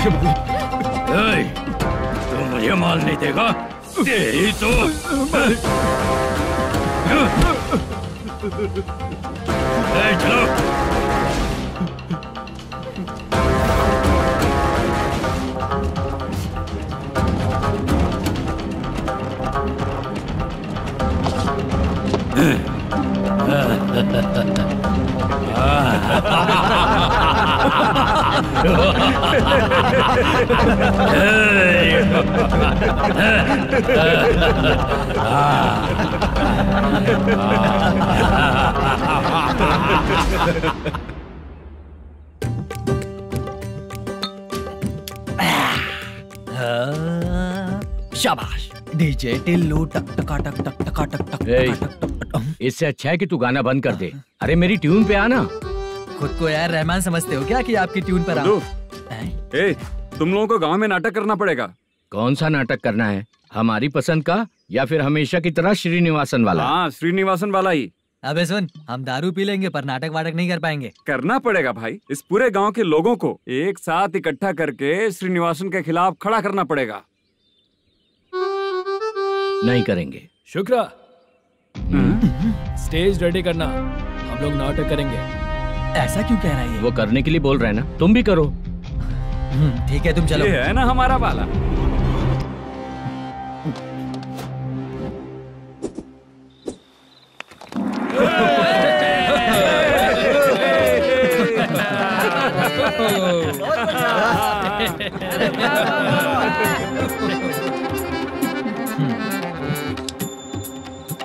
तू मुझे माल नहीं देगा तेरी तो चलो। शाबाश डीजे टिल्लू टक टका टक टक टका टक टक टक। इससे अच्छा है कि तू गाना बंद कर दे। अरे मेरी ट्यून पे आना। खुद को यार रहमान समझते हो क्या कि आपकी ट्यून पर आओ? तुम लोगों को गांव में नाटक करना पड़ेगा। कौन सा नाटक करना है? हमारी पसंद का या फिर हमेशा की तरह श्रीनिवासन वाला? हाँ, श्रीनिवासन वाला ही। अबे सुन, हम दारू पी लेंगे पर नाटक वाटक नहीं कर पाएंगे। करना पड़ेगा भाई। इस पूरे गांव के लोगों को एक साथ इकट्ठा करके श्रीनिवासन के खिलाफ खड़ा करना पड़ेगा। नहीं करेंगे। शुक्रा, स्टेज रेडी करना, हम लोग नाटक करेंगे। ऐसा क्यों कह रहा है? वो करने के लिए बोल रहे हैं ना, तुम भी करो। ठीक है, तुम चलो। ये है ना हमारा वाला।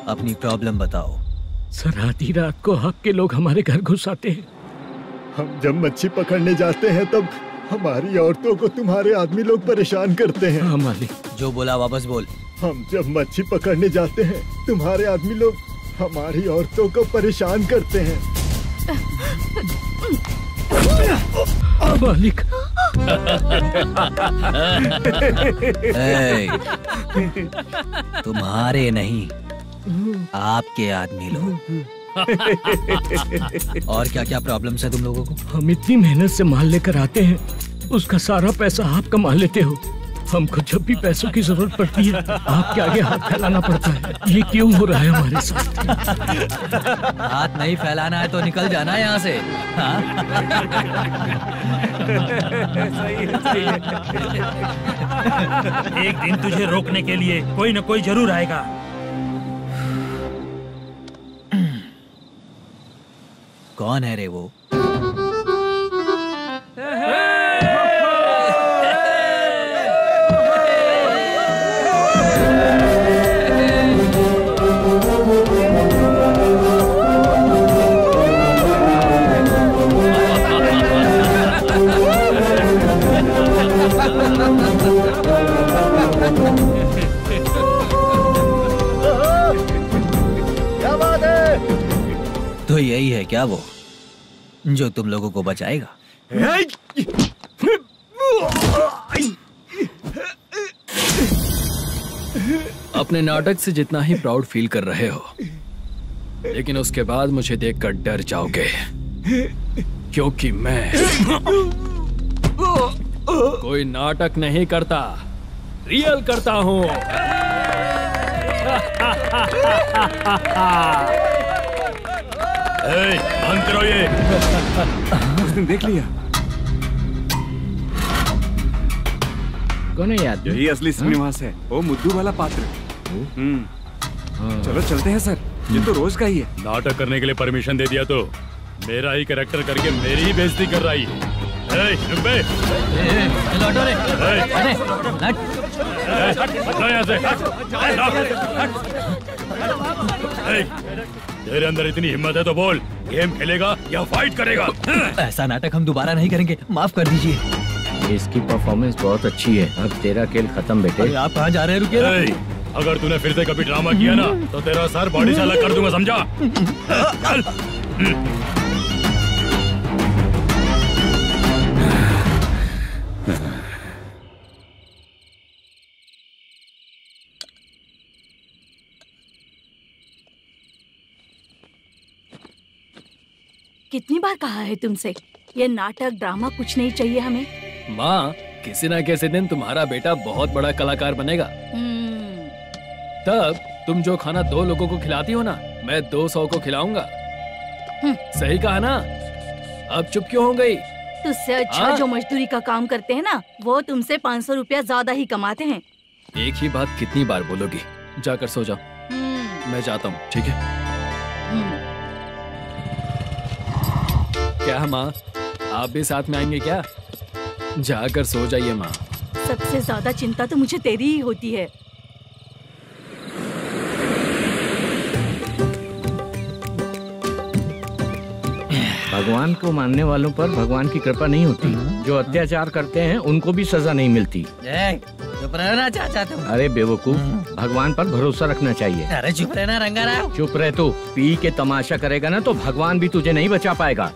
अपनी प्रॉब्लम बताओ। सर, आधी रात को आपके लोग हमारे घर घुस आते हैं। हम जब मच्छी पकड़ने जाते हैं तब हमारी औरतों को तुम्हारे आदमी लोग परेशान करते हैं। हाँ मालिक। जो बोला वापस बोल। हम जब मच्छी पकड़ने जाते हैं तुम्हारे आदमी लोग हमारी औरतों को परेशान करते हैं। मालिक। तुम्हारे नहीं, आपके आदमी लोग। और क्या क्या प्रॉब्लम्स है तुम लोगों को? हम इतनी मेहनत से माल लेकर आते हैं, उसका सारा पैसा आप कमा लेते हो। हमको जब भी पैसों की जरूरत पड़ती है आपके आगे हाथ फैलाना पड़ता है। ये क्यों हो रहा है हमारे साथ? हाथ नहीं फैलाना है तो निकल जाना यहाँ से। हाँ? सही है। एक दिन तुझे रोकने के लिए कोई न कोई जरूर आएगा। कौन है रे वो? क्या बात है? तो यही है क्या वो जो तुम लोगों को बचाएगा? अपने नाटक से जितना ही प्राउड फील कर रहे हो, लेकिन उसके बाद मुझे देखकर डर जाओगे, क्योंकि मैं कोई नाटक नहीं करता, रियल करता हूँ। बंद करो ये। उसने देख लिया। कौन है याद? यही असली श्रीनिवास है, वो मुद्दू वाला पात्र। चलो चलते हैं सर, ये तो रोज का ही है। नाटक करने के लिए परमिशन दे दिया तो मेरा ही कैरेक्टर करके मेरी ही बेइज्जती कर रही है। तेरे अंदर इतनी हिम्मत है तो बोल, गेम खेलेगा या फाइट करेगा? ऐसा नाटक हम दोबारा नहीं करेंगे, माफ कर दीजिए। इसकी परफॉर्मेंस बहुत अच्छी है। अब तेरा खेल खत्म बेटे। आप कहाँ जा रहे हैं? रुकिए। अगर तूने फिर से कभी ड्रामा किया ना तो तेरा सर बॉडी से अलग कर दूंगा, समझा? चल। कितनी बार कहा है तुमसे, ये नाटक ड्रामा कुछ नहीं चाहिए हमें। माँ, किसी ना किसी दिन तुम्हारा बेटा बहुत बड़ा कलाकार बनेगा। तब तुम जो खाना 2 लोगों को खिलाती हो ना, मैं 200 को खिलाऊंगा। सही कहा ना? अब चुप क्यों हो गई? तुझसे अच्छा जो मजदूरी का काम करते हैं ना, वो तुमसे 500 रुपया ज्यादा ही कमाते हैं। एक ही बात कितनी बार बोलोगी? जाकर सो जाओ। मैं जाता हूँ, ठीक है? क्या माँ, आप भी साथ में आएंगे क्या? जाकर सो जाइए माँ। सबसे ज्यादा चिंता तो मुझे तेरी ही होती है। भगवान को मानने वालों पर भगवान की कृपा नहीं होती। जो अत्याचार करते हैं उनको भी सजा नहीं मिलती। चुप रहना चाचा तुम। अरे बेवकूफ, भगवान पर भरोसा रखना चाहिए। अरे चुप रहना रंगाराव। चुप रह तू। पी के तमाशा करेगा ना तो भगवान भी तुझे नहीं बचा पाएगा।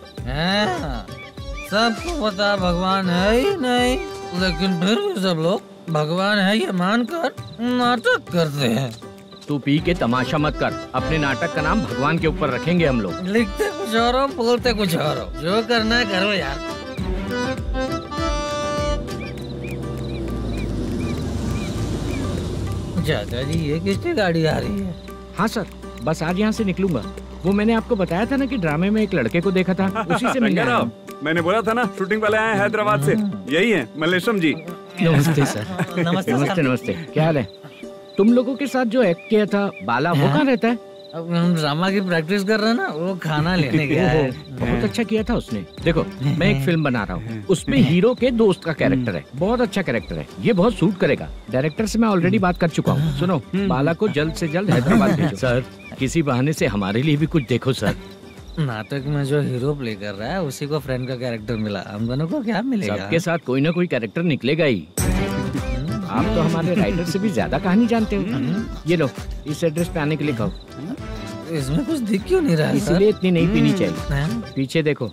सबको पता भगवान है ही नहीं, लेकिन फिर भी सब लोग भगवान है ये मानकर नाटक करते हैं। तू पी के तमाशा मत कर। अपने नाटक का नाम भगवान के ऊपर रखेंगे हम लोग। लिखते कुछ और हो, बोलते कुछ और हो। जो करना है करो यार। चाचा जी, ये किसकी गाड़ी आ रही है? हाँ सर, बस आज यहाँ से निकलूंगा। वो मैंने आपको बताया था ना कि ड्रामे में एक लड़के को देखा था, उसी से मिल गया। मैंने बोला था ना, शूटिंग वाले आए हैदराबाद से। यही है मल्लेशम जी। नमस्ते सर। नमस्ते नमस्ते। क्या हाल है? तुम लोगों के साथ जो एक्ट किया था बाला, वो कहाँ रहता है? अब हम ड्रामा की प्रैक्टिस कर रहे हैं ना, वो खाना लेने गया है। बहुत अच्छा किया था उसने। देखो, मैं एक फिल्म बना रहा हूँ, उसमें हीरो के दोस्त का कैरेक्टर है। बहुत अच्छा कैरेक्टर है, ये बहुत सूट करेगा। डायरेक्टर से मैं ऑलरेडी बात कर चुका हूँ। सुनो, बाला को जल्द से जल्द हैदराबाद भेजो। सर, किसी बहाने से हमारे लिए भी कुछ देखो सर। नाटक में जो हीरो प्ले कर रहा है उसी को फ्रेंड का कैरेक्टर मिला। हम दोनों को क्या मिलेगा? सबके साथ कोई ना कोई कैरेक्टर निकलेगा ही। आप तो हमारे राइटर से भी ज्यादा कहानी जानते हो। ये लो, इस एड्रेस पे आने के लिए कहो। इसमें कुछ दिख क्यों नहीं रहा? इसलिए इतनी नहीं पीनी चाहिए। पीछे देखो।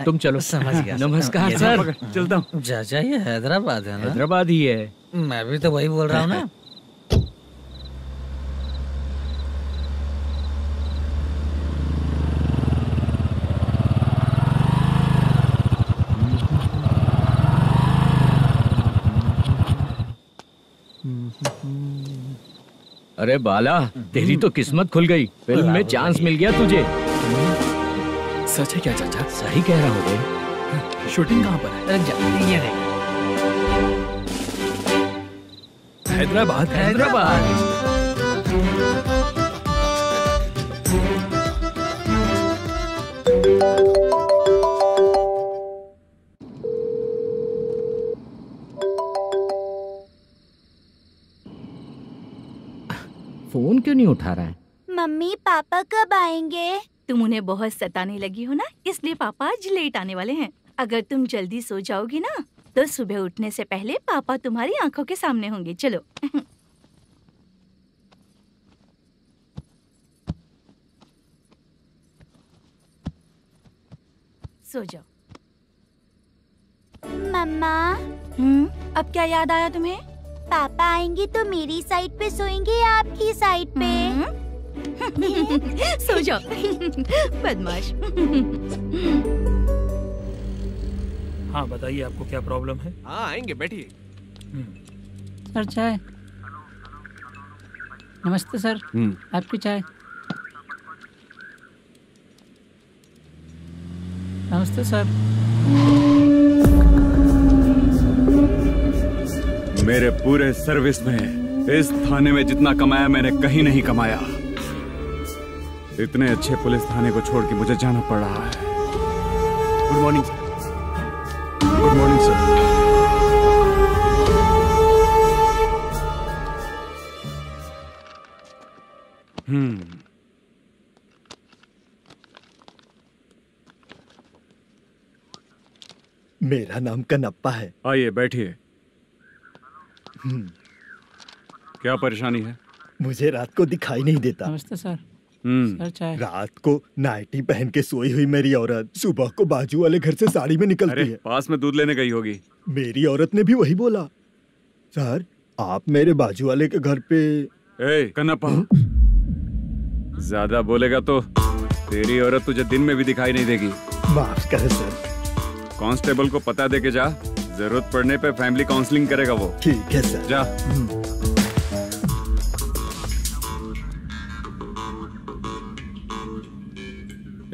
तुम चलो। समझ गया। नमस्कार सर। चलता हूँ। चाचा, ये हैदराबाद है ना? हैदराबाद ही है। मैं भी तो वही बोल रहा हूँ ना। अरे बाला, तेरी तो किस्मत खुल गई। फिल्म में चांस मिल गया तुझे। सच है क्या चाचा? सही कह रहा हूँ बे। शूटिंग कहाँ पर है? ये नहीं। हैदराबाद। हैदराबाद। फोन क्यों नहीं उठा रहा है? मम्मी पापा कब आएंगे? तुम उन्हें बहुत सताने लगी हो ना, इसलिए पापा आज लेट आने वाले हैं। अगर तुम जल्दी सो जाओगी ना तो सुबह उठने से पहले पापा तुम्हारी आंखों के सामने होंगे। चलो। सो जाओ। मम्मा, अब क्या याद आया तुम्हें? पापा आएंगे तो मेरी साइड पे सोएंगे या आपकी साइड पे? सो जाओ। बदमाश। हाँ बताइए, आपको क्या प्रॉब्लम है? हाँ आएंगे, बैठिए। सर चाय। नमस्ते सर, आपकी चाय। नमस्ते सर। मेरे पूरे सर्विस में इस थाने में जितना कमाया मैंने कहीं नहीं कमाया। इतने अच्छे पुलिस थाने को छोड़ के मुझे जाना पड़ रहा है। Good morning sir. Good morning sir. मेरा नाम कनप्पा है। आइए बैठिए। क्या परेशानी है? मुझे रात को दिखाई नहीं देता। नमस्ते सर। सर चाय। रात को नाइटी पहन के सोई हुई मेरी औरत सुबह को बाजू वाले घर से साड़ी में निकलती है। पास में दूध लेने गई होगी। मेरी औरत ने भी वही बोला। सर, आप मेरे बाजू वाले के घर पे। कन्नप्पा, ज्यादा बोलेगा तो तेरी औरत तुझे दिन में भी दिखाई नहीं देगी। माफ कर सर। कांस्टेबल को पता दे के जा, जरूरत पड़ने पे फैमिली काउंसलिंग करेगा वो। ठीक है सर। जा।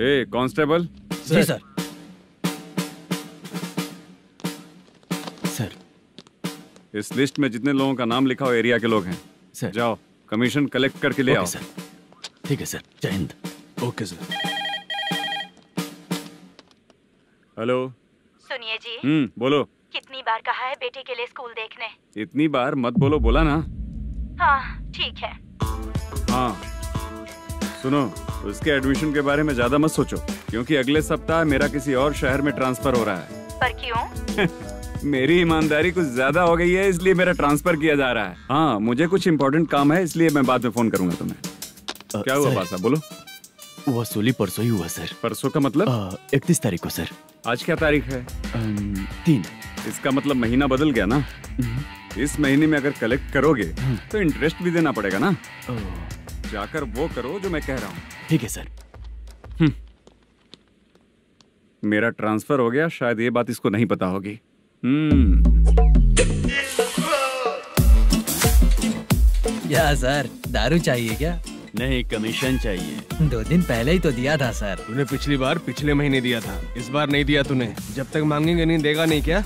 ए कांस्टेबल। जी सर। सर इस लिस्ट में जितने लोगों का नाम लिखा हो एरिया के लोग हैं सर। जाओ कमीशन कलेक्ट करके ले आओ। सर ठीक है सर। जय हिंद। Okay sir. हेलो। सुनिए जी। बोलो। कितनी बार कहा है बेटे के लिए स्कूल देखने? इतनी बार मत बोलो, बोला ना। हाँ ठीक है। हाँ सुनो, उसके एडमिशन के बारे में ज्यादा मत सोचो, क्योंकि अगले सप्ताह मेरा किसी और शहर में ट्रांसफर हो रहा है। पर क्यों? मेरी ईमानदारी कुछ ज्यादा हो गई है, इसलिए मेरा ट्रांसफर किया जा रहा है। हाँ मुझे कुछ इम्पोर्टेंट काम है, इसलिए मैं बाद में फोन करूंगा तुम्हें। क्या हुआ बासा, बोलो। वसूली परसों ही हुआ सर। परसों का मतलब? 31 तारीख को सर। आज क्या तारीख है? 3। इसका मतलब महीना बदल गया ना। इस महीने में अगर कलेक्ट करोगे तो इंटरेस्ट भी देना पड़ेगा ना। जाकर वो करो जो मैं कह रहा हूँ। ठीक है सर। मेरा ट्रांसफर हो गया, शायद ये बात इसको नहीं पता होगी। क्या सर, दारू चाहिए क्या? नहीं, कमीशन चाहिए। 2 दिन पहले ही तो दिया था सर। तूने पिछली बार पिछले महीने दिया था, इस बार नहीं दिया तूने। जब तक मांगेंगे नहीं देगा नहीं क्या?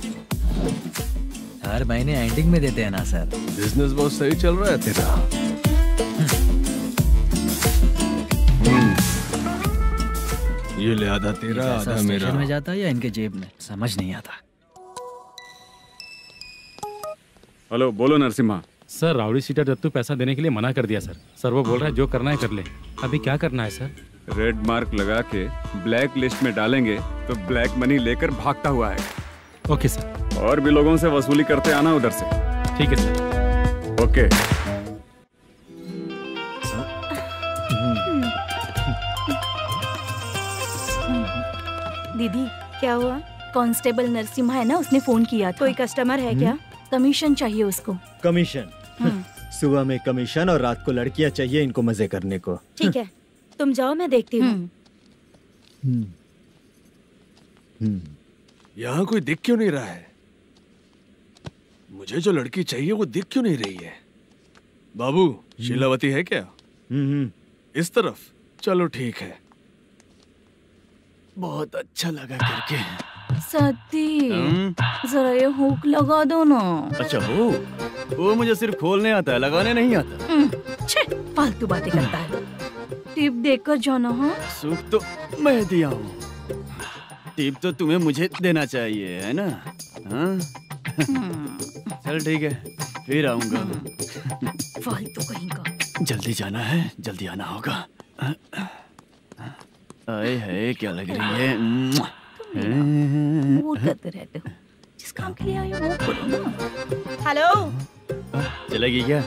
हर महीने एंडिंग में देते हैं ना सर। बिजनेस बहुत सही चल रहा है तेरा। ये ले आधा तेरा, आधा मेरा। में जाता है या इनके जेब में, समझ नहीं आता। हेलो, बोलो Narasimha. Sir rowdy seater Dattu पैसा देने के लिए मना कर दिया सर। सर वो बोल रहा है जो करना है कर ले। अभी क्या करना है सर? रेड मार्क लगा के ब्लैक लिस्ट में डालेंगे तो ब्लैक मनी लेकर भागता हुआ आएगा। Okay sir. और भी लोगों से वसूली करते आना उधर से। ठीक है सर। ओके। दीदी क्या हुआ? कांस्टेबल नरसिम्हा है ना, उसने फोन किया था। कोई कस्टमर है क्या? कमीशन चाहिए उसको। कमीशन? सुबह में कमीशन और रात को लड़कियां चाहिए इनको मजे करने को। ठीक है तुम जाओ, मैं देखती हूँ। यहाँ कोई दिख क्यों नहीं रहा है? मुझे जो लड़की चाहिए वो दिख क्यों नहीं रही है? बाबू, शीलावती है क्या? इस तरफ? चलो ठीक है। बहुत अच्छा लगा करके। सती जरा ये हुक लगा दो ना। अच्छा वो मुझे सिर्फ खोलने आता है, लगाने नहीं आता। फालतू बातें करता है। टिप देकर जाना। हाँ सुख तो मैं दिया हूँ, टिप तो तुम्हें मुझे देना चाहिए है ना? हाँ चल ठीक है, फिर आऊंगा। फालतू कहीं का। जल्दी जाना है, जल्दी आना होगा। आए है क्या लग रही है? वो करते रहते हो, जिस काम के लिए आए हो वो करो ना। हेलो, चलेगी क्या?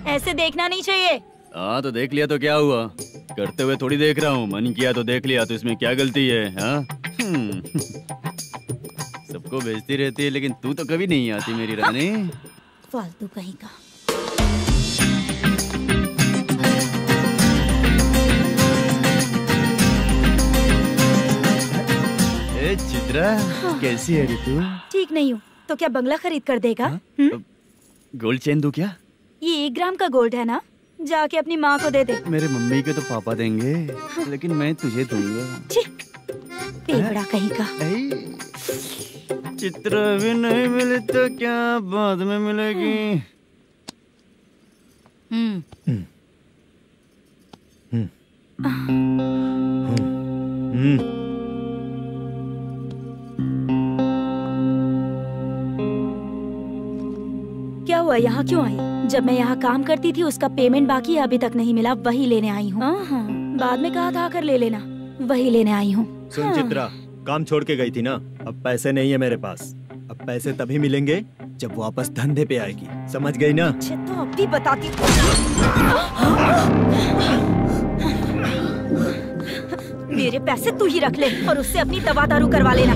ऐसे देखना नहीं चाहिए। हाँ तो देख लिया तो क्या हुआ? करते हुए थोड़ी देख रहा हूँ, मन किया तो देख लिया, तो इसमें क्या गलती है? हाँ सबको भेजती रहती है लेकिन तू तो कभी नहीं आती मेरी रानी। फालतू कहीं का। चित्रा कैसी है रे तू? ठीक नहीं हूँ तो क्या बंगला खरीद कर देगा? गोल्ड चेन दूं क्या? ये 1 ग्राम का गोल्ड है ना, जाके अपनी माँ को दे दे। मेरे मम्मी के तो पापा देंगे, लेकिन मैं तुझे दूंगा। पेवड़ा कहीं का। चित्रा भी नहीं मिली तो क्या बाद में मिलेगी? क्या हुआ, यहाँ क्यों आई? जब मैं यहाँ काम करती थी उसका पेमेंट बाकी अभी तक नहीं मिला, वही लेने आई हूँ। बाद में कहा था आकर ले लेना, वही लेने आई हूँ। सुन चित्रा, काम छोड़ के गई थी ना, अब पैसे नहीं है मेरे पास। अब पैसे तभी मिलेंगे जब वापस धंधे पे आएगी, समझ गई ना? अच्छा तो अब भी बताती। मेरे पैसे तू ही रख ले और उससे अपनी दवा दारू करवा लेना।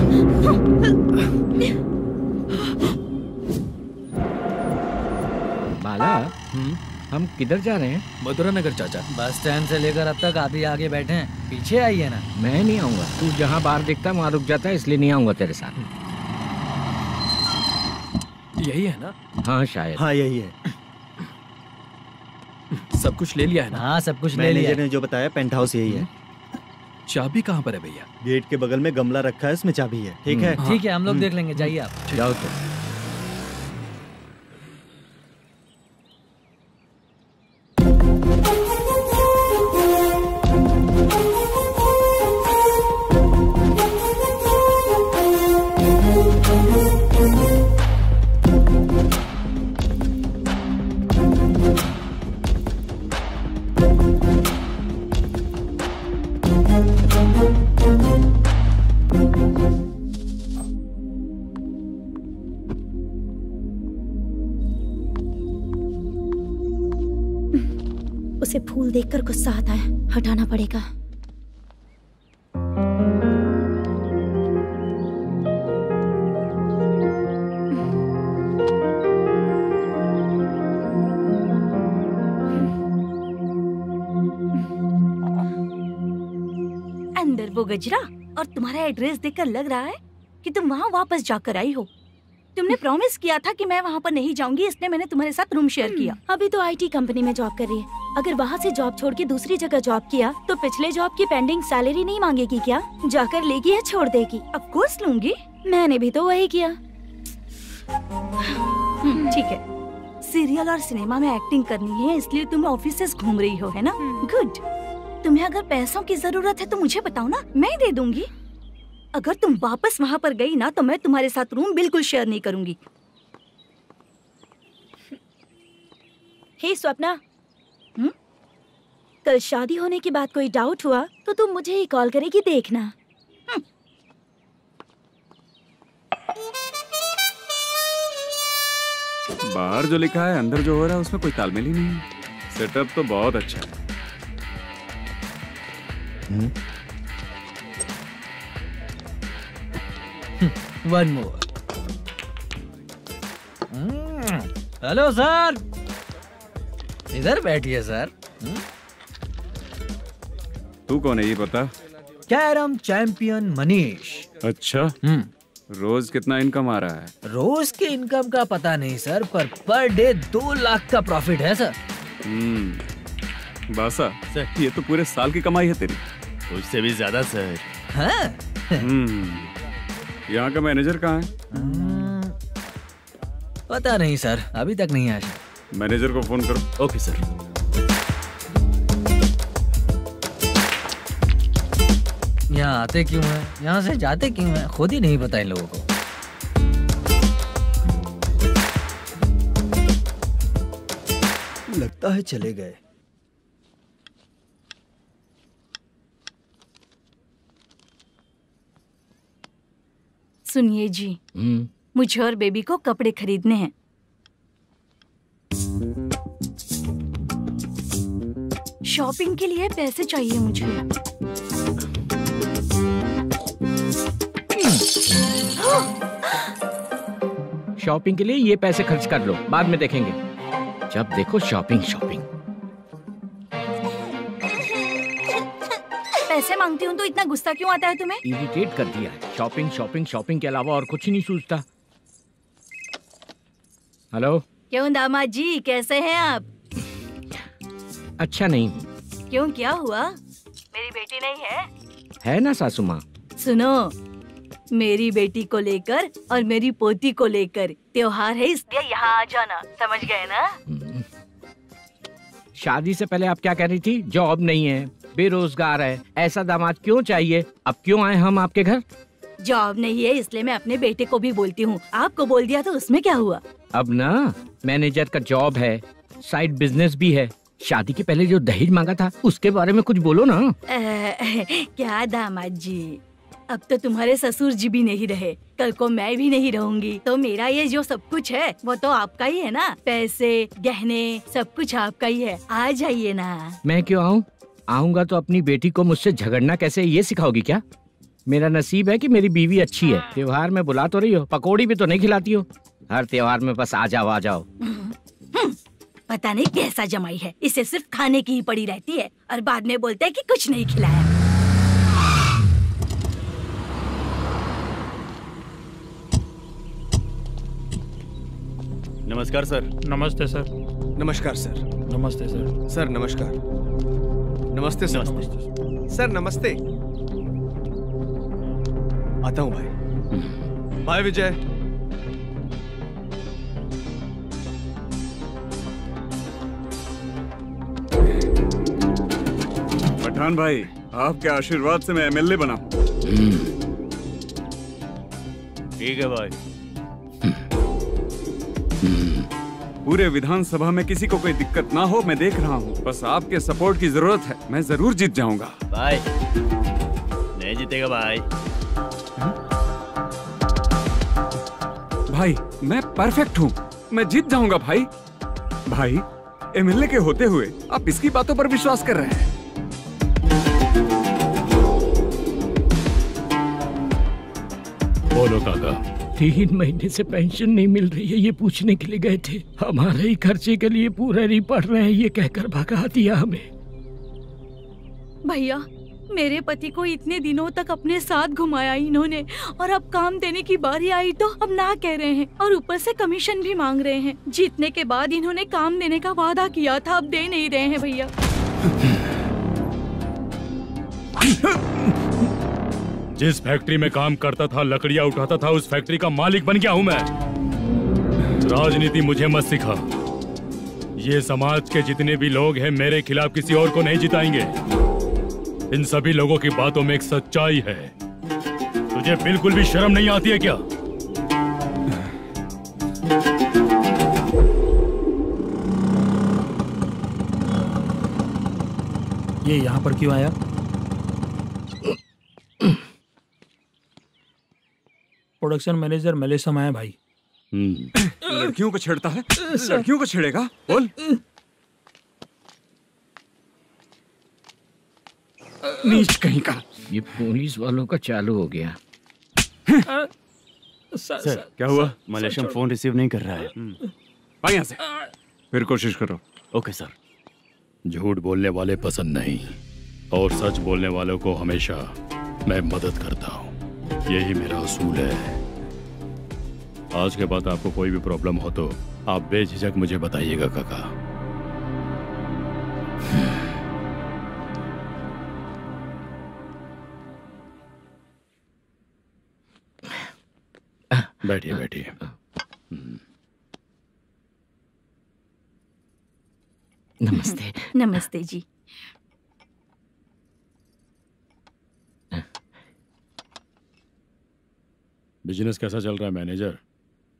बाला, हम किधर जा रहे हैं? मथुरा नगर चाचा। बस स्टैंड से लेकर अब तक आप ही आगे बैठे हैं, पीछे आइए ना। मैं नहीं आऊंगा, तू जहाँ बाहर दिखता है वहाँ रुक जाता है, इसलिए नहीं आऊंगा तेरे साथ। यही है ना? हाँ शायद। हाँ यही है। सब कुछ ले लिया है ना? हाँ सब कुछ ले लिया। मैनेजर ने जो बताया पेंट हाउस यही है। चाबी कहाँ पर है भैया? गेट के बगल में गमला रखा है, उसमें चाबी है। ठीक है? ठीक है, हम लोग देख लेंगे, जाइए आप। जाओ तो। उसे फूल देखकर गुस्सा आता है, हटाना पड़ेगा। अंदर वो गजरा और तुम्हारा एड्रेस देखकर लग रहा है कि तुम वहाँ वापस जाकर आई हो। तुमने प्रॉमिस किया था कि मैं वहाँ पर नहीं जाऊंगी, इसलिए मैंने तुम्हारे साथ रूम शेयर किया। अभी तो आईटी कंपनी में जॉब कर रही है। अगर वहाँ से जॉब छोड़ के दूसरी जगह जॉब किया तो पिछले जॉब की पेंडिंग सैलरी नहीं मांगेगी क्या? जाकर लेगी या छोड़ देगी? ऑफ कोर्स लूंगी। मैंने भी तो वही किया। ठीक है, सीरियल और सिनेमा में एक्टिंग करनी है, इसलिए तुम ऑफिसेस घूम रही हो, है ना? गुड। तुम्हें अगर पैसों की जरूरत है तो मुझे बताओ ना, मैं दे दूंगी। अगर तुम वापस वहाँ पर गई ना तो मैं तुम्हारे साथ रूम बिल्कुल शेयर नहीं करूंगी। हे स्वप्ना, कल शादी होने की बात कोई डाउट हुआ तो तुम मुझे ही कॉल करेगी, देखना। बाहर जो लिखा है अंदर जो हो रहा है उसमें कोई तालमेल ही नहीं है। सेटअप तो बहुत अच्छा है। One more. हेलो सर, इधर बैठिए सर। तू कौन है ये बता? Carrom champion Manish. अच्छा, रोज कितना इनकम आ रहा है? रोज के इनकम का पता नहीं सर, पर डे 2 लाख का प्रॉफिट है सर। बासा सर, ये तो पूरे साल की कमाई है तेरी। उससे भी ज्यादा सर। हाँ? यहाँ का मैनेजर कहाँ है? पता नहीं सर, अभी तक नहीं आया। मैनेजर को फोन करो। Okay sir. यहाँ आते क्यों हैं, यहाँ से जाते क्यों हैं, खुद ही नहीं पता इन लोगों को। लगता है चले गए। सुनिए जी, मुझे और बेबी को कपड़े खरीदने हैं। शॉपिंग के लिए पैसे चाहिए मुझे। शॉपिंग के लिए ये पैसे खर्च कर लो, बाद में देखेंगे। जब देखो शॉपिंग शॉपिंग। पैसे मांगती हूँ तो इतना गुस्सा क्यों आता है तुम्हें? इरिटेट कर दिया है। शॉपिंग शॉपिंग शॉपिंग के अलावा और कुछ नहीं सूझता। हेलो। क्यों दामाद जी, कैसे हैं आप? अच्छा नहीं हूँ। क्यों, क्या हुआ? मेरी बेटी नहीं है? है ना सासू माँ। सुनो, मेरी बेटी को लेकर और मेरी पोती को लेकर त्योहार है, इसलिए यहाँ आ जाना, समझ गए ना? शादी से पहले आप क्या कह रही थी? जॉब नहीं है, बेरोजगार है, ऐसा दामाद क्यों चाहिए? अब क्यों आए हम आपके घर? जॉब नहीं है इसलिए मैं अपने बेटे को भी बोलती हूँ, आपको बोल दिया तो उसमें क्या हुआ? अब ना मैनेजर का जॉब है, साइड बिजनेस भी है। शादी के पहले जो दहेज मांगा था उसके बारे में कुछ बोलो ना। क्या दामाद जी, अब तो तुम्हारे ससुर जी भी नहीं रहे, कल को मैं भी नहीं रहूंगी, तो मेरा ये जो सब कुछ है वो तो आपका ही है ना। पैसे, गहने, सब कुछ आपका ही है। आ जाइए ना। मैं क्यों आऊँ? आऊंगा तो अपनी बेटी को मुझसे झगड़ना कैसे ये सिखाओगी क्या? मेरा नसीब है कि मेरी बीवी अच्छी है। त्योहार में बुला तो रही हो, पकौड़ी भी तो नहीं खिलाती हो। हर त्योहार में बस आ जाओ आ जाओ। पता नहीं कैसा जमाई है, इसे सिर्फ खाने की ही पड़ी रहती है और बाद में बोलते है कि कुछ नहीं खिलाया। नमस्कार सर। नमस्ते सर। नमस्कार सर। नमस्ते सर। सर नमस्कार। नमस्ते सर। सर नमस्ते। आता हूँ भाई। बाय विजय। पठान भाई, आपके आशीर्वाद से मैं एमएलए बना। ठीक है भाई। पूरे विधानसभा में किसी को कोई दिक्कत ना हो, मैं देख रहा हूँ। बस आपके सपोर्ट की जरूरत है, मैं जरूर जीत जाऊंगा। भाई नहीं जीतेगा भाई। भाई मैं परफेक्ट हूँ, मैं जीत जाऊंगा भाई। भाई एमएलए के होते हुए आप इसकी बातों पर विश्वास कर रहे हैं। बोलो काका। 3 महीने से पेंशन नहीं मिल रही है, ये पूछने के लिए गए थे। हमारे ही खर्चे के लिए पूरा नहीं पड़ रहे हैं, ये कहकर भगा दिया हमें। भैया, मेरे पति को इतने दिनों तक अपने साथ घुमाया इन्होंने, और अब काम देने की बारी आई तो अब ना कह रहे हैं, और ऊपर से कमीशन भी मांग रहे हैं। जीतने के बाद इन्होंने काम देने का वादा किया था, अब दे नहीं रहे हैं भैया। जिस फैक्ट्री में काम करता था, लकड़ियां उठाता था, उस फैक्ट्री का मालिक बन गया हूं मैं। राजनीति मुझे मत सिखा। ये समाज के जितने भी लोग हैं मेरे खिलाफ किसी और को नहीं जिताएंगे। इन सभी लोगों की बातों में एक सच्चाई है। तुझे बिल्कुल भी शर्म नहीं आती है क्या? ये यहाँ पर क्यों आया? प्रोडक्शन मैनेजर मलेशम आया भाई। लड़कियों को छेड़ता है, लड़कियों को छेड़ेगा? बोल। नीच कहीं का। ये पुलिस वालों का चालू हो गया। सर क्या हुआ? मलेशियन फोन रिसीव नहीं कर रहा है। आ यहाँ से। फिर कोशिश करो। Okay sir. झूठ बोलने वाले पसंद नहीं, और सच बोलने वालों को हमेशा मैं मदद करता हूँ। यही मेरा असूल है। आज के बाद आपको कोई भी प्रॉब्लम हो तो आप बेझिझक मुझे बताइएगा काका। बैठिए बैठिए। नमस्ते। नमस्ते जी। बिजनेस कैसा चल रहा है मैनेजर?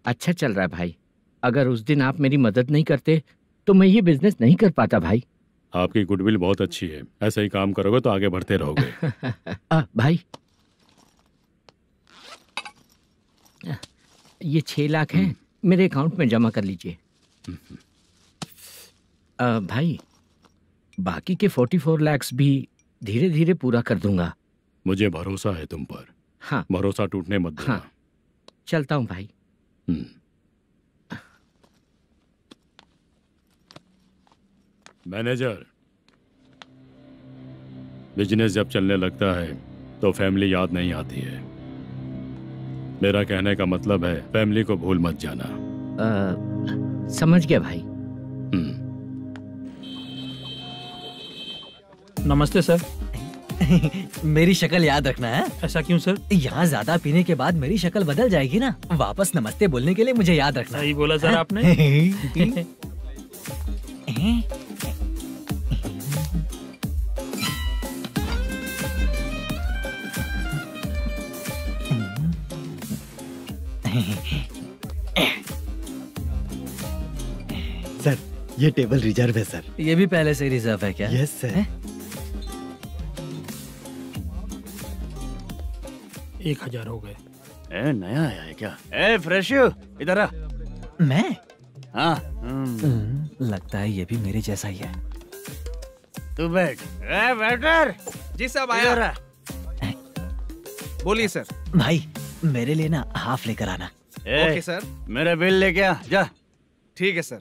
अच्छा चल रहा है भाई। अगर उस दिन आप मेरी मदद नहीं करते तो मैं ये बिजनेस नहीं कर पाता भाई। आपकी गुडविल बहुत अच्छी है, ऐसा ही काम करोगे तो आगे बढ़ते रहोगे। भाई ये 6 लाख हैं, मेरे अकाउंट में जमा कर लीजिए। भाई बाकी के 44 लाख भी धीरे धीरे पूरा कर दूंगा। मुझे भरोसा है तुम पर। हाँ। भरोसा टूटने मत देना। हाँ। चलता हूँ भाई। मैनेजर, बिजनेस जब चलने लगता है तो फैमिली याद नहीं आती है। मेरा कहने का मतलब है फैमिली को भूल मत जाना। समझ गया भाई। नमस्ते सर। मेरी शक्ल याद रखना है। ऐसा क्यों सर? यहाँ ज्यादा पीने के बाद मेरी शक्ल बदल जाएगी ना। वापस नमस्ते बोलने के लिए मुझे याद रखना। सही बोला सर आपने। सर ये टेबल रिजर्व है सर। ये भी पहले से रिजर्व है क्या? Yes sir. 1000 हो गए। नया आया है क्या? फ्रेश इधर आ। मैं? हाँ। लगता है ये भी मेरे जैसा ही है। तू बैठ। वेटर। जी साहब आया। बोलिए सर। भाई मेरे लिए ना हाफ लेकर आना। Okay sir. मेरा बिल लेके आ जा। ठीक है सर।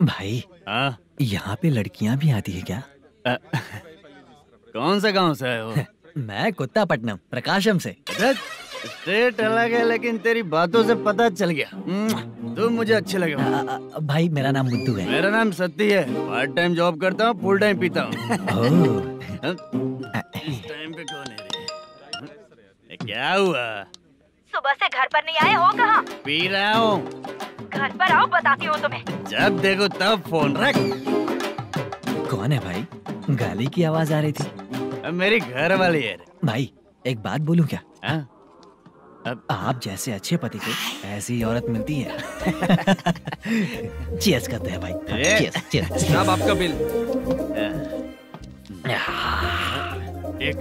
भाई हाँ, यहाँ पे लड़कियाँ भी आती है क्या? कौन सा गांव से है वो? मैं कुत्तापट्टनम प्रकाशम से। स्टेट अलग है लेकिन तेरी बातों से पता चल गया तुम मुझे अच्छे लगे। भाई मेरा नाम बुद्धू है। मेरा नाम सत्ती है। पार्ट टाइम जॉब करता हूँ, फुल टाइम पीता हूँ। इस टाइम पे कौन है रे? क्या हुआ? सुबह से घर पर नहीं आए हो कहाँ? पी रहा हूँ। घर पर आओ, बताती हूँ तुम्हें। जब देखो तब फोन रख। कौन है भाई? गाली की आवाज आ रही थी। मेरी घर वाली है। भाई एक बात बोलूं क्या? अब आप जैसे अच्छे पति को ऐसी औरत मिलती है। चीयर्स करते हैं भाई। Cheers cheers. अब आपका बिल। एक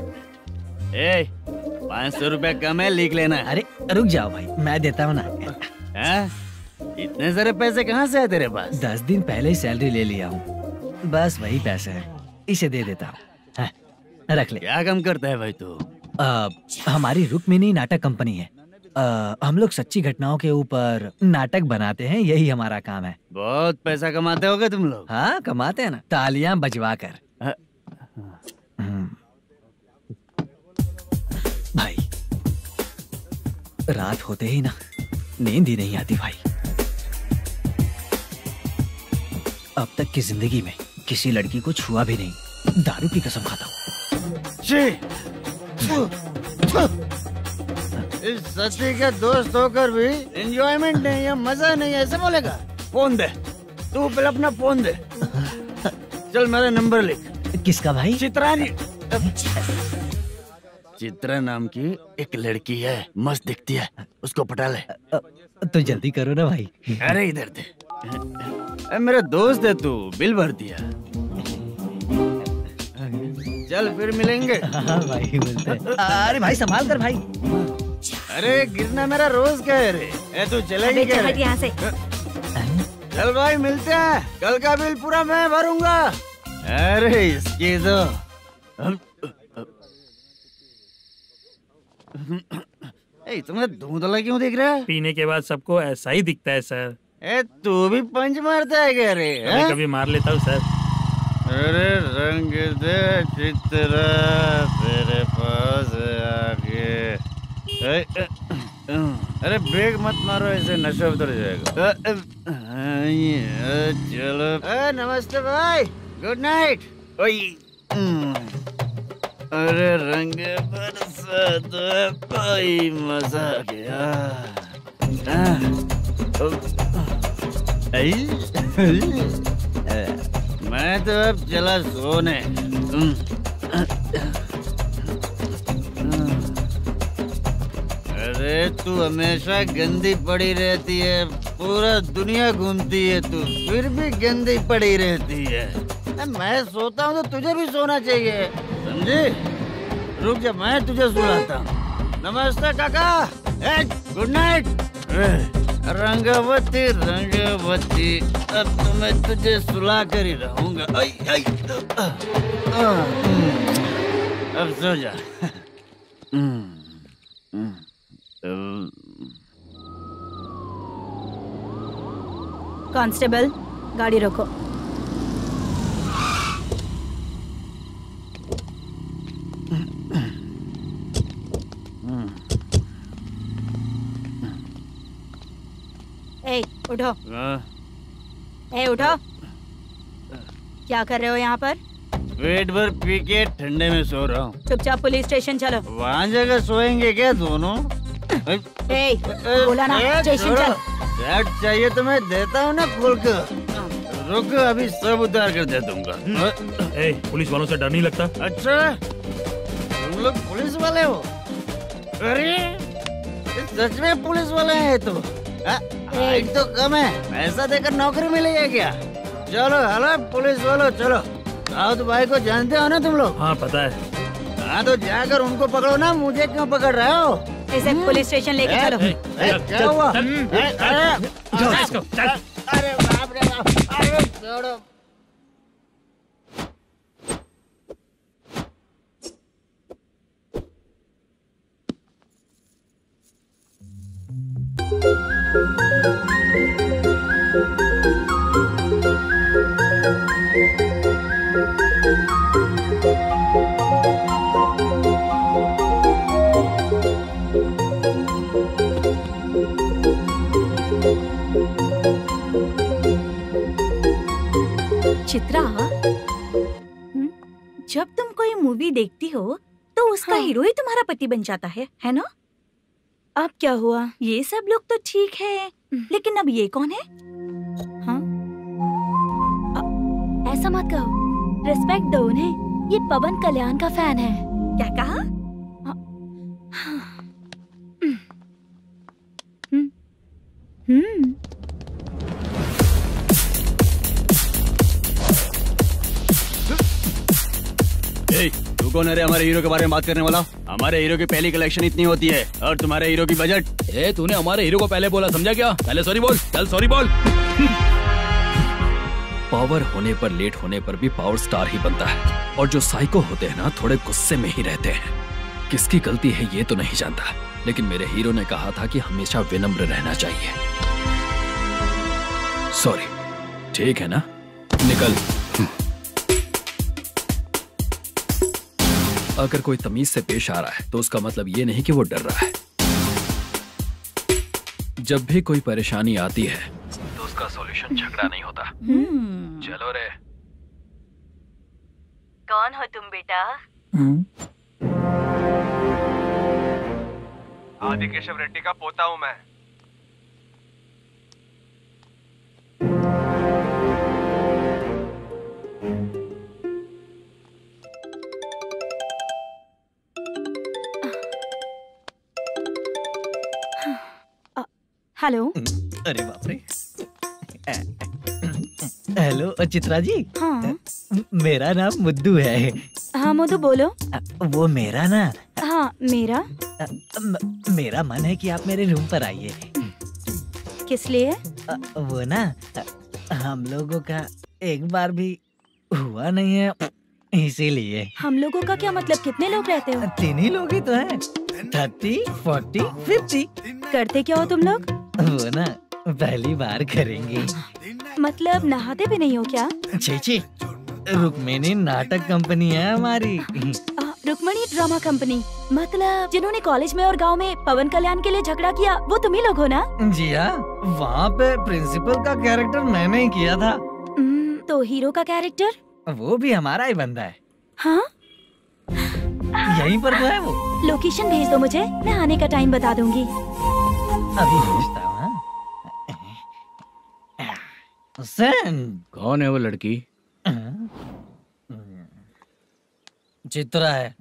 500 रुपया कम है, लिख लेना। अरे रुक जाओ भाई, मैं देता हूँ ना। इतने सारे पैसे कहाँ से है तेरे पास? 10 दिन पहले ही सैलरी ले लिया हूँ, बस वही पैसे हैं, इसे दे देता हूँ। रख ले। क्या काम करता है भाई तू? हमारी रुक्मिनी नाटक कंपनी है। हम लोग सच्ची घटनाओं के ऊपर नाटक बनाते हैं, यही हमारा काम है। बहुत पैसा कमाते होगे तुम लोग। हाँ कमाते हैं ना, तालियां बजवा कर। भाई रात होते ही ना नींद ही नहीं आती भाई। अब तक की जिंदगी में किसी लड़की को छुआ भी नहीं, दारू की कसम खाता हूँ। इस सच्ची का दोस्त होकर भी एंजॉयमेंट नहीं है, मजा नहीं है, ऐसे बोलेगा? फोन दे, तू पहले अपना फोन दे। चल मेरा नंबर लिख। किसका भाई? चित्रानी। चित्रा नाम की एक लड़की है, मस्त दिखती है, उसको पटा ले। तो जल्दी करो ना भाई। अरे इधर दे। मेरा दोस्त है तू, बिल भर दिया। चल फिर मिलेंगे। हाँ भाई मिलते हैं। अरे भाई संभाल कर भाई। अरे गिरना मेरा रोज का है रे। तू चलेगी क्या? यहाँ से। चल भाई मिलते हैं, कल का बिल पूरा मैं भरूंगा। अरे इसकी तो तुम्हें धुंधला क्यों दिख रहा है? पीने के बाद सबको ऐसा ही दिखता है सर। तू भी पंच मारता है क्या रे? कभी कभी मार लेता हूँ सर। अरे रंग दे चित्रा तेरे पास आके। अरे ब्रेक मत मारो, ऐसे नशा उतर जाएगा। चलो। नमस्ते भाई, गुड नाइट। अरे रंग बरसात भाई, मजा आ गया। मैं तो अब चला सोने। अरे तू हमेशा गंदी पड़ी रहती है, पूरा दुनिया घूमती है तू, फिर भी गंदी पड़ी रहती है। मैं सोता हूँ तो तुझे भी सोना चाहिए, समझी? रुक जा, मैं तुझे सुलाता हूँ। नमस्ते काका, गुड नाइट। रंगवती रंगवती, अब तो मैं तुझे सुला कर ही रहूंगा। अब सो जा। कांस्टेबल, गाड़ी रोको। ए, उठो। उठो। क्या कर रहे हो यहाँ पर? पेट भर पी के ठंडे में सो रहा हूँ। चुपचाप पुलिस स्टेशन चलो। वहाँ जगह सोएंगे क्या दोनों? बोला ना, स्टेशन चल। शर्ट चाहिए तो मैं देता हूँ ना खोल कर। रुक, अभी सब उतार कर दे दूंगा। पुलिस वालों से डर नहीं लगता? अच्छा, तुम लोग पुलिस वाले हो? अरे सच में पुलिस वाले हैं तो? हाइट तो कम है, पैसा देकर नौकरी मिलेगी क्या? चलो हेलो पुलिस वालों, चलो। दाऊद भाई को जानते हो ना तुम लोग? हाँ पता है। हाँ तो जाकर उनको पकड़ो ना, मुझे क्यों पकड़ रहे हो? इसे पुलिस स्टेशन लेके चलो। क्या हुआ? अरे बाप रे बाप, अरे छोड़ो। तो उसका हीरो ही तुम्हारा पति बन जाता है ना? अब क्या हुआ? ये सब लोग तो ठीक है, लेकिन अब ये कौन है? हाँ? ऐसा मत कहो, रिस्पेक्ट दो उन्हें। ये पवन कल्याण का फैन है। क्या कहा? तू कौन है रे हमारे हीरो के बारे में बात करने वाला? हमारे हीरो की पहली कलेक्शन इतनी होती है और तुम्हारे हीरो की बजट। तूने हमारे हीरो को पहले बोला, समझा क्या? पहले सॉरी बोल, चल सॉरी बोल। पावर होने पर, लेट होने पर भी पावर स्टार ही बनता है। और जो साइको होते हैं ना, थोड़े गुस्से में ही रहते हैं। किसकी गलती है ये तो नहीं जानता, लेकिन मेरे हीरो ने कहा था कि हमेशा विनम्र रहना चाहिए। सॉरी, ठीक है ना? निकल। अगर कोई तमीज से पेश आ रहा है तो उसका मतलब ये नहीं कि वो डर रहा है। जब भी कोई परेशानी आती है तो उसका सॉल्यूशन झगड़ा नहीं होता। चलो रे। कौन हो तुम बेटा? आदि केशव रेड्डी का पोता हूँ मैं। हेलो। अरे बाप रे। हेलो चित्रा जी। हाँ। मेरा नाम मुद्दू है। हाँ मुद्दू बोलो। वो मेरा ना। हाँ मेरा। मेरा मन है कि आप मेरे रूम पर आइए। किस लिए? वो ना हम लोगों का एक बार भी हुआ नहीं है, इसीलिए। हम लोगों का क्या मतलब? कितने लोग रहते हो? 3 ही लोग ही तो हैं। 30, 40, 50। करते क्या हो तुम लोग? वो ना पहली बार करेंगे। मतलब नहाते भी नहीं हो क्या? छी, रुक्मिणी नाटक कंपनी है हमारी। Rukmini drama company? मतलब जिन्होंने कॉलेज में और गांव में पवन कल्याण के लिए झगड़ा किया, वो तुम ही लोग हो ना? जी हाँ, वहाँ पे प्रिंसिपल का कैरेक्टर मैंने ही किया था। तो हीरो का कैरेक्टर? वो भी हमारा ही बंदा है। हाँ? यहीं पर तो है वो। लोकेशन भेज दो मुझे, मैं आने का टाइम बता दूंगी। अभी भेजता हूँ। कौन है वो लड़की? चित्रा है।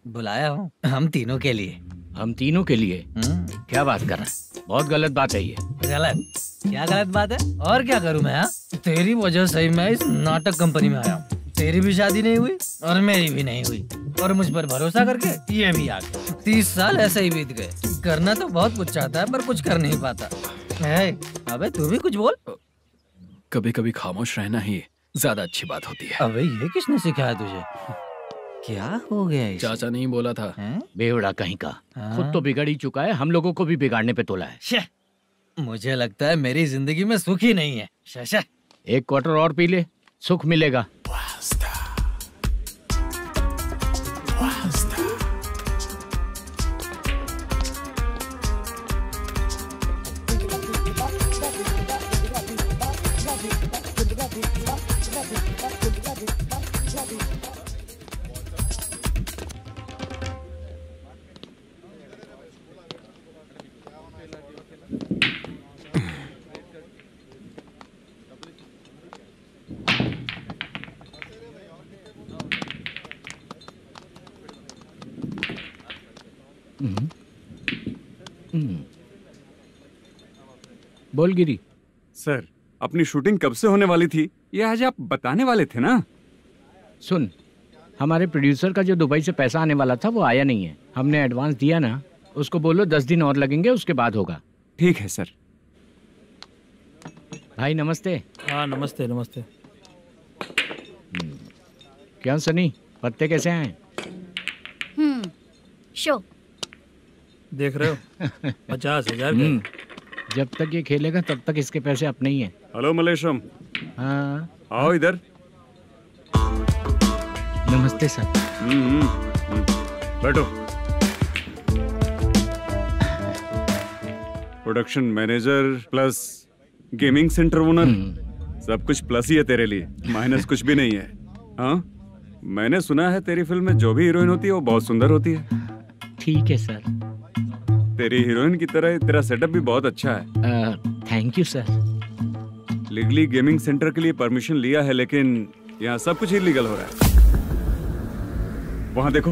बुलाया हूँ हम तीनों के लिए। हम तीनों के लिए? क्या बात कर रहा है? बहुत गलत बात है ये। गलत? क्या गलत बात है? और क्या करूँ मैं? तेरी वजह से मैं इस नाटक कंपनी में आया हूँ। तेरी भी शादी नहीं हुई और मेरी भी नहीं हुई, और मुझ पर भरोसा करके ये भी आ गया। 30 साल ऐसे ही बीत गए। करना तो बहुत कुछ चाहता है पर कुछ कर नहीं पाता। अबे तू भी कुछ बोल। कभी कभी खामोश रहना ही ज्यादा अच्छी बात होती है। अबे ये किसने सिखाया तुझे? क्या हो गया इसे? चाचा नहीं बोला था? बेवड़ा कहीं का। खुद तो बिगड़ ही चुका है, हम लोगों को भी बिगाड़ने पे तोला है। मुझे लगता है मेरी जिंदगी में सुख ही नहीं है। एक क्वार्टर और पी ले, सुख मिलेगा। बोल गिरी। सर, अपनी शूटिंग कब से होने वाली थी, ये आज आप बताने वाले थे ना? सुन, हमारे प्रोड्यूसर का जो दुबई से पैसा आने वाला था वो आया नहीं है। हमने एडवांस दिया ना, उसको बोलो 10 दिन और लगेंगे, उसके बाद होगा। ठीक है सर। भाई नमस्ते। हाँ नमस्ते नमस्ते। क्या सनी, पत्ते कैसे आए? शो देख रहे हो 50,000 का। जब तक ये खेलेगा तब तक इसके पैसे अपने ही हैं। हेलो मलेशम। हाँ आओ इधर। नमस्ते सर। बैठो। Production manager plus gaming centre owner, सब कुछ प्लस ही है तेरे लिए, माइनस कुछ भी नहीं है। हाँ मैंने सुना है तेरी फिल्म में जो भी हीरोइन होती है वो बहुत सुंदर होती है। ठीक है सर। तेरी हीरोइन की तरह तेरा सेटअप भी बहुत अच्छा है। Thank you sir. Legally gaming centre के लिए परमिशन लिया है, लेकिन यहाँ सब कुछ इलीगल हो रहा है। वहाँ देखो,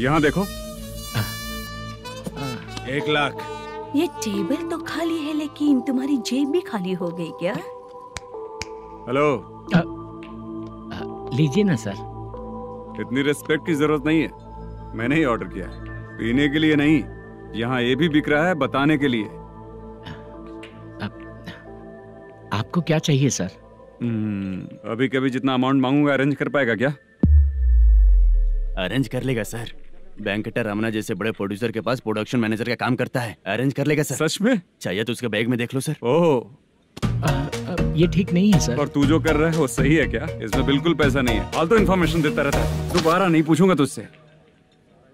यहाँ देखो। 1 लाख। ये टेबल तो खाली है लेकिन तुम्हारी जेब भी खाली हो गई क्या? हेलो। लीजिए ना सर। इतनी रिस्पेक्ट की जरूरत नहीं है, मैंने ही ऑर्डर किया है। पीने के लिए नहीं, यहाँ ये भी बिक रहा है बताने के लिए। आपको क्या चाहिए सर? अभी कभी जितना अमाउंट मांगूंगा अरेंज कर पाएगा क्या? अरेंज कर लेगा सर। वेंकटर रमना जैसे बड़े प्रोड्यूसर के पास प्रोडक्शन मैनेजर का काम करता है, अरेंज कर लेगा सर। सच में? चाहिए तो उसके बैग में देख लो सर। ओह, ये ठीक नहीं है सर। और तू जो कर रहा है वो सही है क्या? इसमें बिल्कुल पैसा नहीं है, फालतू इन्फॉर्मेशन देता रहता है। दोबारा नहीं पूछूंगा तुझसे।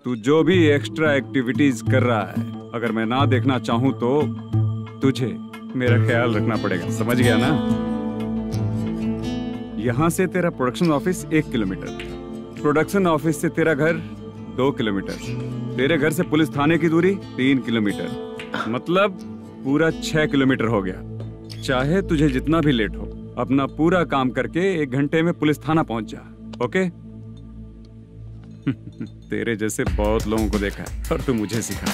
तू जो भी एक्स्ट्रा एक्टिविटीज कर रहा है, अगर मैं ना देखना चाहूँ तो तुझे मेरा ख्याल रखना पड़ेगा, समझ गया ना? यहाँ से तेरा production office 1 kilometre, production office से तेरा घर 2 किलोमीटर, तेरे घर से पुलिस थाने की दूरी 3 किलोमीटर, मतलब पूरा 6 किलोमीटर हो गया। चाहे तुझे जितना भी लेट हो, अपना पूरा काम करके 1 घंटे में पुलिस थाना पहुंच जा, ओके? तेरे जैसे बहुत लोगों को देखा है और तू मुझे सिखा।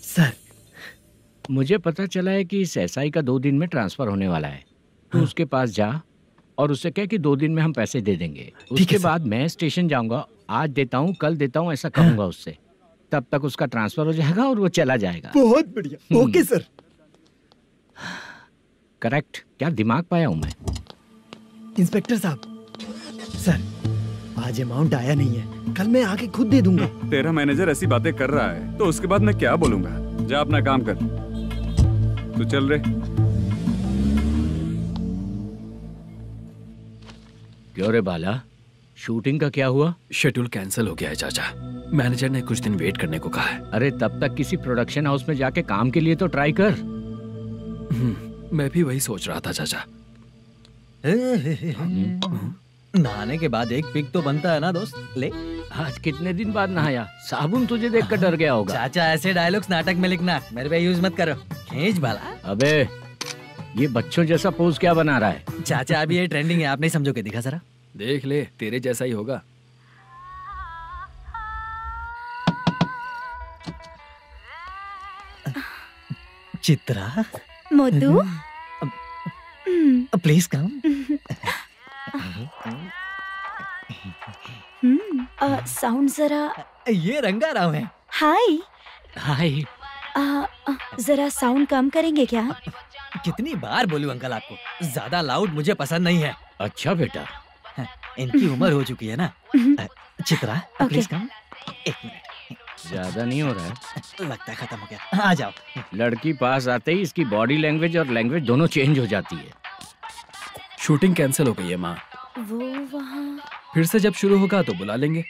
सर, मुझे पता चला है कि इस एसआई का 2 दिन में ट्रांसफर होने वाला है। तो उसके पास जा और उससे कह कि 2 दिन में हम पैसे दे देंगे। उसके बाद मैं स्टेशन जाऊंगा, आज देता हूँ कल देता हूँ ऐसा कहूंगा उससे। तब तक उसका ट्रांसफर हो जाएगा और वो चला जाएगा। बहुत बढ़िया। Okay sir. करेक्ट। क्या दिमाग पाया हूँ मैं। इंस्पेक्टर साहब, सर आज अमाउंट आया नहीं है, कल मैं आके खुद दे दूंगा। तेरा मैनेजर ऐसी बातें कर रहा है तो उसके बाद मैं क्या बोलूंगा? जा अपना काम कर। तू चल रे। क्यों रे बाला, शूटिंग का क्या हुआ? शेड्यूल कैंसिल हो गया है चाचा। मैनेजर ने कुछ दिन वेट करने को कहा है। अरे तब तक किसी प्रोडक्शन हाउस में जाके काम के लिए तो ट्राई कर। मैं भी वही सोच रहा था चाचा। नहाने के बाद एक पिक तो बनता है ना दोस्त। ले, आज कितने दिन बाद नहाया? साबुन तुझे देखकर डर गया होगा। चाचा ऐसे डायलॉग्स नाटक में लिखना, मेरे पे यूज मत करो। खींच बाला। अबे ये बच्चों जैसा पोज क्या बना रहा है? चाचा अभी ये ट्रेंडिंग है, आप नहीं समझोगे। दिखा जरा। देख ले, तेरे जैसा ही होगा। Chitra. Modu. Please come. Sound जरा। ये रंगा राव है। हाय। हाय। जरा साउंड कम करेंगे क्या? कितनी बार बोलूं अंकल आपको, ज्यादा लाउड मुझे पसंद नहीं है। अच्छा बेटा, इनकी उम्र हो चुकी है ना। Chitra please come. 1 मिनट। ज्यादा नहीं हो रहा है? लगता है खत्म हो गया। आ जाओ। लड़की पास आते ही इसकी बॉडी लैंग्वेज और लैंग्वेज दोनों चेंज हो जाती है। शूटिंग कैंसिल हो गई है माँ। वो वहाँ। फिर से जब शुरू होगा तो बुला लेंगे।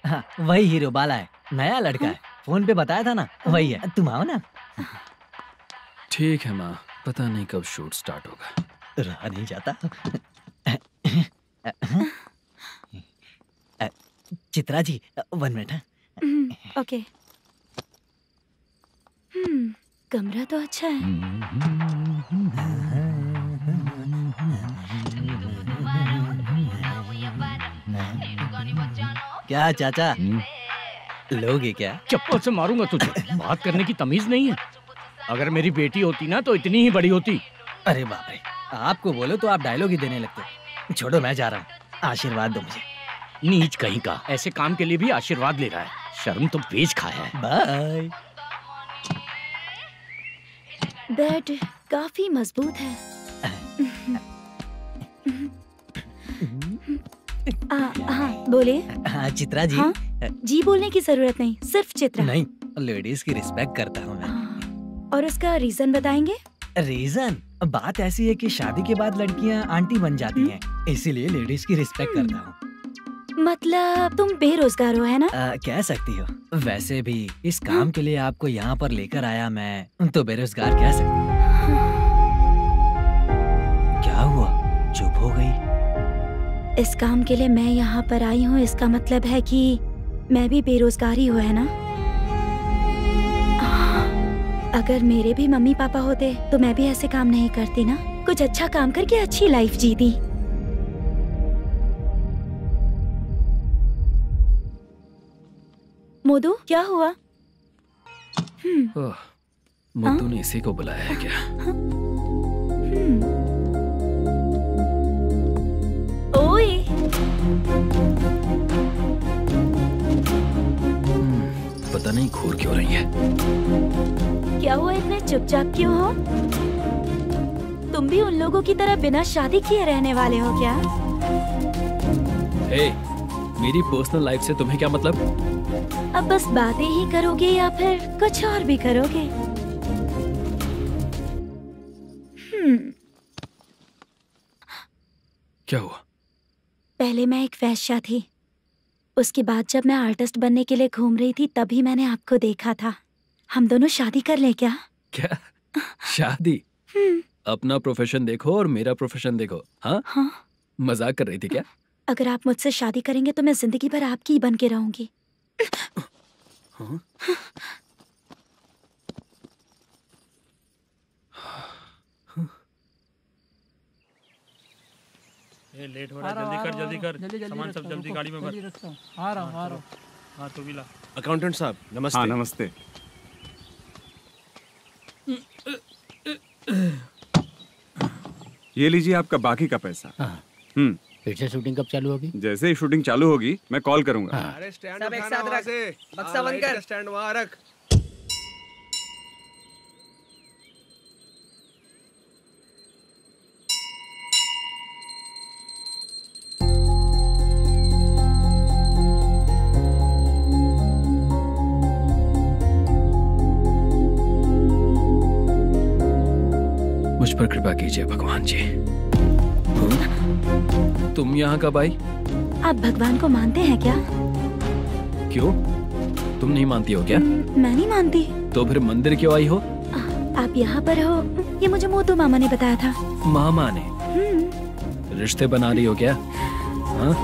हाँ, वही हीरो बाला है, नया लड़का है। फोन पे बताया था ना, वही है। तुम आओ ना। ठीक है माँ, पता नहीं कब शूट स्टार्ट होगा। रहा नहीं जाता। चित्रा जी 1 मिनट। ओके। कमरा तो अच्छा है। क्या चाचा, लोगे क्या? चप्पल से मारूंगा तुझे। बात करने की तमीज नहीं है। अगर मेरी बेटी होती ना तो इतनी ही बड़ी होती। अरे बाप रे, आपको बोलो तो आप डायलॉग ही देने लगते। छोड़ो, मैं जा रहा हूँ, आशीर्वाद दो मुझे। नीच कहीं का, ऐसे काम के लिए भी आशीर्वाद ले रहा है। शर्म तो बेच खाया है। बाय। बेड काफी मजबूत है। हाँ बोलिए। हाँ चित्रा जी। हाँ? जी बोलने की जरूरत नहीं, सिर्फ चित्रा। नहीं, लेडीज की रिस्पेक्ट करता हूँ मैं। और उसका रीजन बताएंगे? रीजन बात ऐसी है कि शादी के बाद लड़कियाँ आंटी बन जाती हैं, इसीलिए लेडीज की रिस्पेक्ट करता हूँ। मतलब तुम बेरोजगार हो, है ना? कह सकती हो। वैसे भी इस काम के लिए आपको यहाँ पर लेकर आया मैं, तो बेरोजगार कह सकती हूँ। खो गई। इस काम के लिए मैं यहाँ पर आई हूँ, इसका मतलब है कि मैं भी बेरोजगार ही हूँ, है ना? अगर मेरे भी मम्मी पापा होते तो मैं भी ऐसे काम नहीं करती ना, कुछ अच्छा काम करके अच्छी लाइफ जीती। मोदू, क्या हुआ? मुद्दू ने इसी को बुलाया है क्या? ओए, पता नहीं घूर क्यों रही है। क्या हुआ, इतने चुपचाप क्यों हो? तुम भी उन लोगों की तरह बिना शादी किए रहने वाले हो क्या? हे, मेरी पर्सनल लाइफ से तुम्हें क्या मतलब? अब बस बातें ही करोगे या फिर कुछ और भी करोगे? क्या हुआ? पहले मैं एक वेश्या थी, उसके बाद जब मैं आर्टिस्ट बनने के लिए घूम रही थी तभी मैंने आपको देखा था। हम दोनों शादी कर ले क्या? क्या शादी? अपना प्रोफेशन देखो और मेरा प्रोफेशन देखो। हाँ? मजाक कर रही थी क्या? अगर आप मुझसे शादी करेंगे तो मैं जिंदगी भर आपकी ही बन के रहूंगी। ये लेट हो रहा है, जल्दी कर। सामान सब जल्दी गाड़ी में भर। आ रहा हूँ। हाँ तू भी ला। अकाउंटेंट साहब नमस्ते। हाँ नमस्ते। ये लीजिए आपका बाकी का पैसा। फिर से शूटिंग कब चालू होगी? जैसे ही शूटिंग चालू होगी मैं कॉल करूंगा। अरे स्टैंड सब एक साथ रख, बक्सा बंद कर। स्टैंड वहाँ रख। मुझ पर कृपा कीजिए भगवान जी। तुम यहाँ कब आई? आप भगवान को मानते हैं क्या? क्यों? तुम नहीं मानती हो क्या? मैं नहीं मानती। तो फिर मंदिर क्यों आई हो? आप यहाँ पर हो ये मुझे मोदू मामा ने बताया था। मामा ने? रिश्ते बना रही हो क्या? हाँ?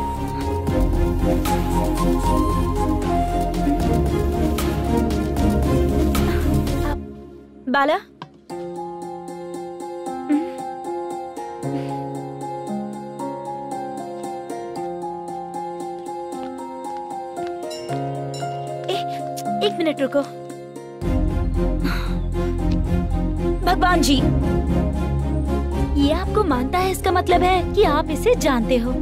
बाला, एक मिनट रुको। भगवान जी, ये आपको मानता है, इसका मतलब है कि आप इसे जानते हो।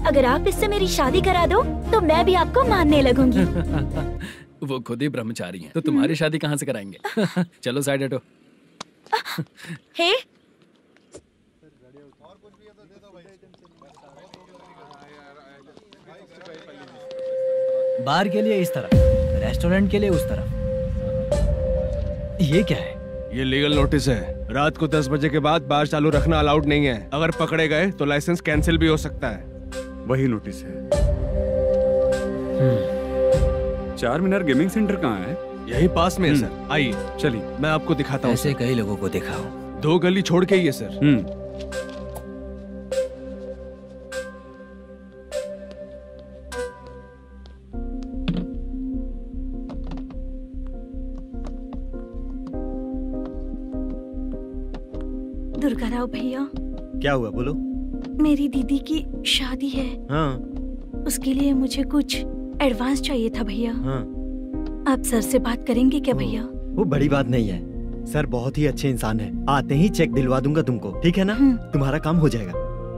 अगर आप इससे मेरी शादी करा दो तो मैं भी आपको मानने लगूंगी। वो खुद ही ब्रह्मचारी हैं, तो तुम्हारी शादी कहाँ से कराएंगे? चलो साइड हटो। हे, बार के लिए इस तरफ, रेस्टोरेंट के लिए उस तरफ। ये क्या है? ये लीगल नोटिस है। रात को 10 बजे के बाद बार चालू रखना अलाउड नहीं है। अगर पकड़े गए तो लाइसेंस कैंसिल भी हो सकता है। वही नोटिस है। चार मीनार गेमिंग सेंटर कहाँ है? यही पास में है सर। आइए चलिए मैं आपको दिखाता हूँ। ऐसे कई लोगों को देखा हूँ। 2 गली छोड़ के ही है सर। दुर्गा राव भैया, क्या हुआ बोलो। मेरी दीदी की शादी है। हाँ। उसके लिए मुझे कुछ एडवांस चाहिए था भैया। हाँ। आप सर से बात करेंगे क्या भैया? वो बड़ी बात नहीं है, सर बहुत ही अच्छे इंसान है। आते ही चेक दिलवा दूंगा तुमको, ठीक है ना? तुम्हारा काम हो जाएगा।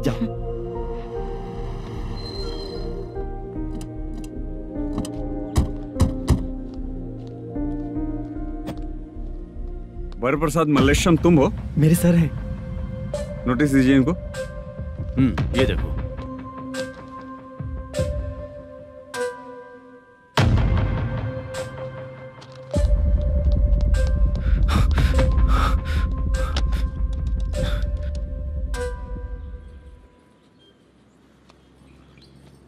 जाओ। वर प्रसाद मल्लेश्वरम तुम हो? मेरे सर हैं। नोटिस दीजिए इनको। ये देखो।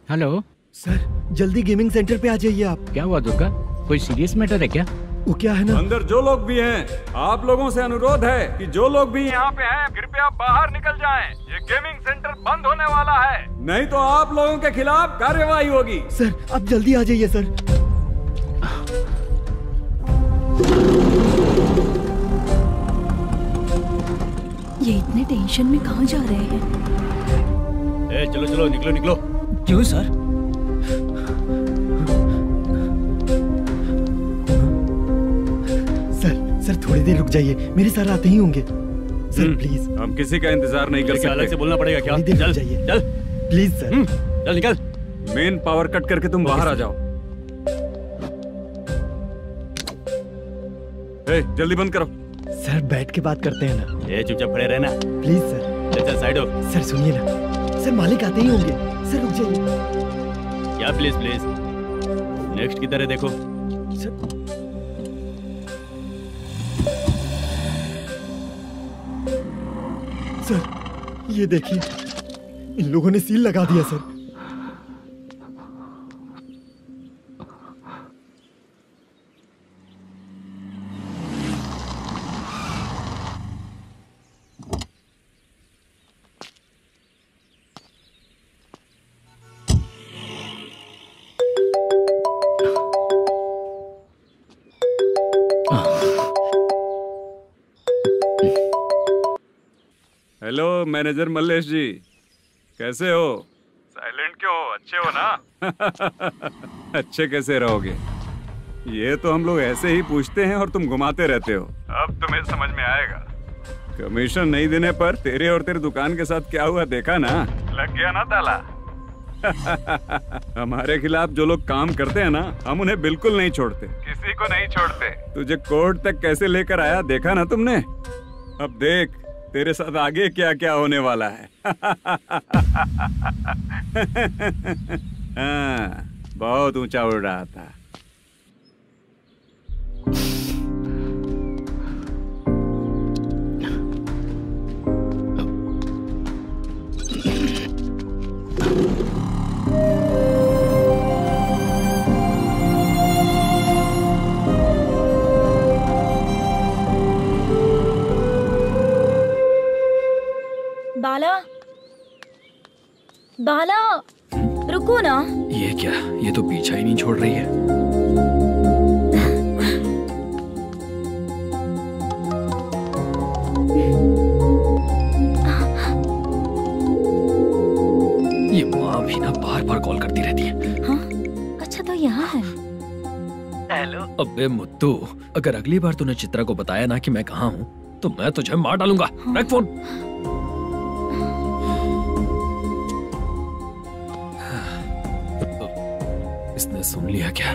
हेलो सर, जल्दी गेमिंग सेंटर पे आ जाइए आप। क्या हुआ दुर्गा? कोई सीरियस मैटर है क्या? वो क्या है ना? अंदर जो लोग भी हैं, आप लोगों से अनुरोध है कि जो लोग भी यहाँ पे हैं, कृपया बाहर निकल जाएं। ये गेमिंग सेंटर बंद होने वाला है, नहीं तो आप लोगों के खिलाफ कार्यवाही होगी। सर आप जल्दी आ जाइए सर। ये इतने टेंशन में कहाँ जा रहे हैं? चलो चलो निकलो निकलो। क्यों सर? सर थोड़ी देर रुक जाइए, मेरे सर आते ही होंगे। Sir please. हम किसी का इंतजार नहीं कर सकते। अलग से बोलना पड़ेगा क्या? चल जाइए चल प्लीज सर। चल निकल। मेन पावर कट करके तुम बाहर आ जाओ। जल्दी बंद करो। सर बैठ के बात करते हैं ना। चुपचाप खड़े रहना प्लीज सर। चल साइड हो। सर सुनिए ना, सर मालिक आते ही होंगे। सर रुक जाइए। क्या प्लीज प्लीज? नेक्स्ट की तरह देखो। सर ये देखिए, इन लोगों ने सील लगा दिया सर। हेलो मैनेजर मल्लेश जी, कैसे हो? साइलेंट क्यों हो? अच्छे हो ना? अच्छे कैसे रहोगे? ये तो हम लोग ऐसे ही पूछते हैं और तुम घुमाते रहते हो। अब तुम्हें समझ में आएगा। कमीशन नहीं देने पर तेरे और तेरी दुकान के साथ क्या हुआ देखा ना? लग गया ना ताला। हमारे खिलाफ जो लोग काम करते हैं ना, हम उन्हें बिल्कुल नहीं छोड़ते, किसी को नहीं छोड़ते। तुझे कोर्ट तक कैसे लेकर आया देखा ना तुमने? अब देख तेरे साथ आगे क्या क्या होने वाला है। हाँ, बहुत ऊंचा उड़ रहा था। बाला, बाला, रुको ना। ये क्या? ये तो पीछा ही नहीं छोड़ रही है। ये माँ भी ना बार बार कॉल करती रहती है। हाँ? अच्छा तो यहाँ है। हेलो। अबे मुद्दू, अगर अगली बार तूने चित्रा को बताया ना कि मैं कहाँ हूँ, तो मैं तुझे मार डालूंगा। रख फोन। इसने सुन लिया क्या?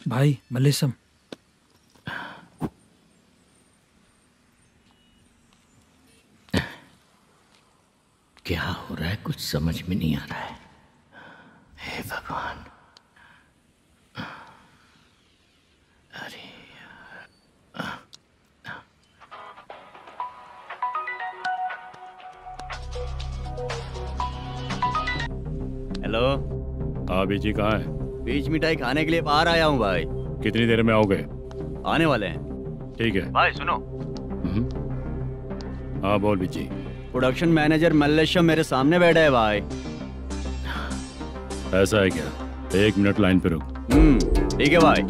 भाई मल्लेशम, क्या हो रहा है? कुछ समझ में नहीं आ रहा है। हे भगवान। अरे हेलो। हाँ बीजी कहाँ है? बीच मिठाई खाने के लिए बाहर आया हूँ भाई। कितनी देर में आओगे? आने वाले हैं। ठीक है भाई सुनो। हाँ बोल बीजी। प्रोडक्शन मैनेजर मल्लेशम मेरे सामने बैठा है भाई। ऐसा है क्या? 1 मिनट लाइन पे रुक। ठीक है भाई।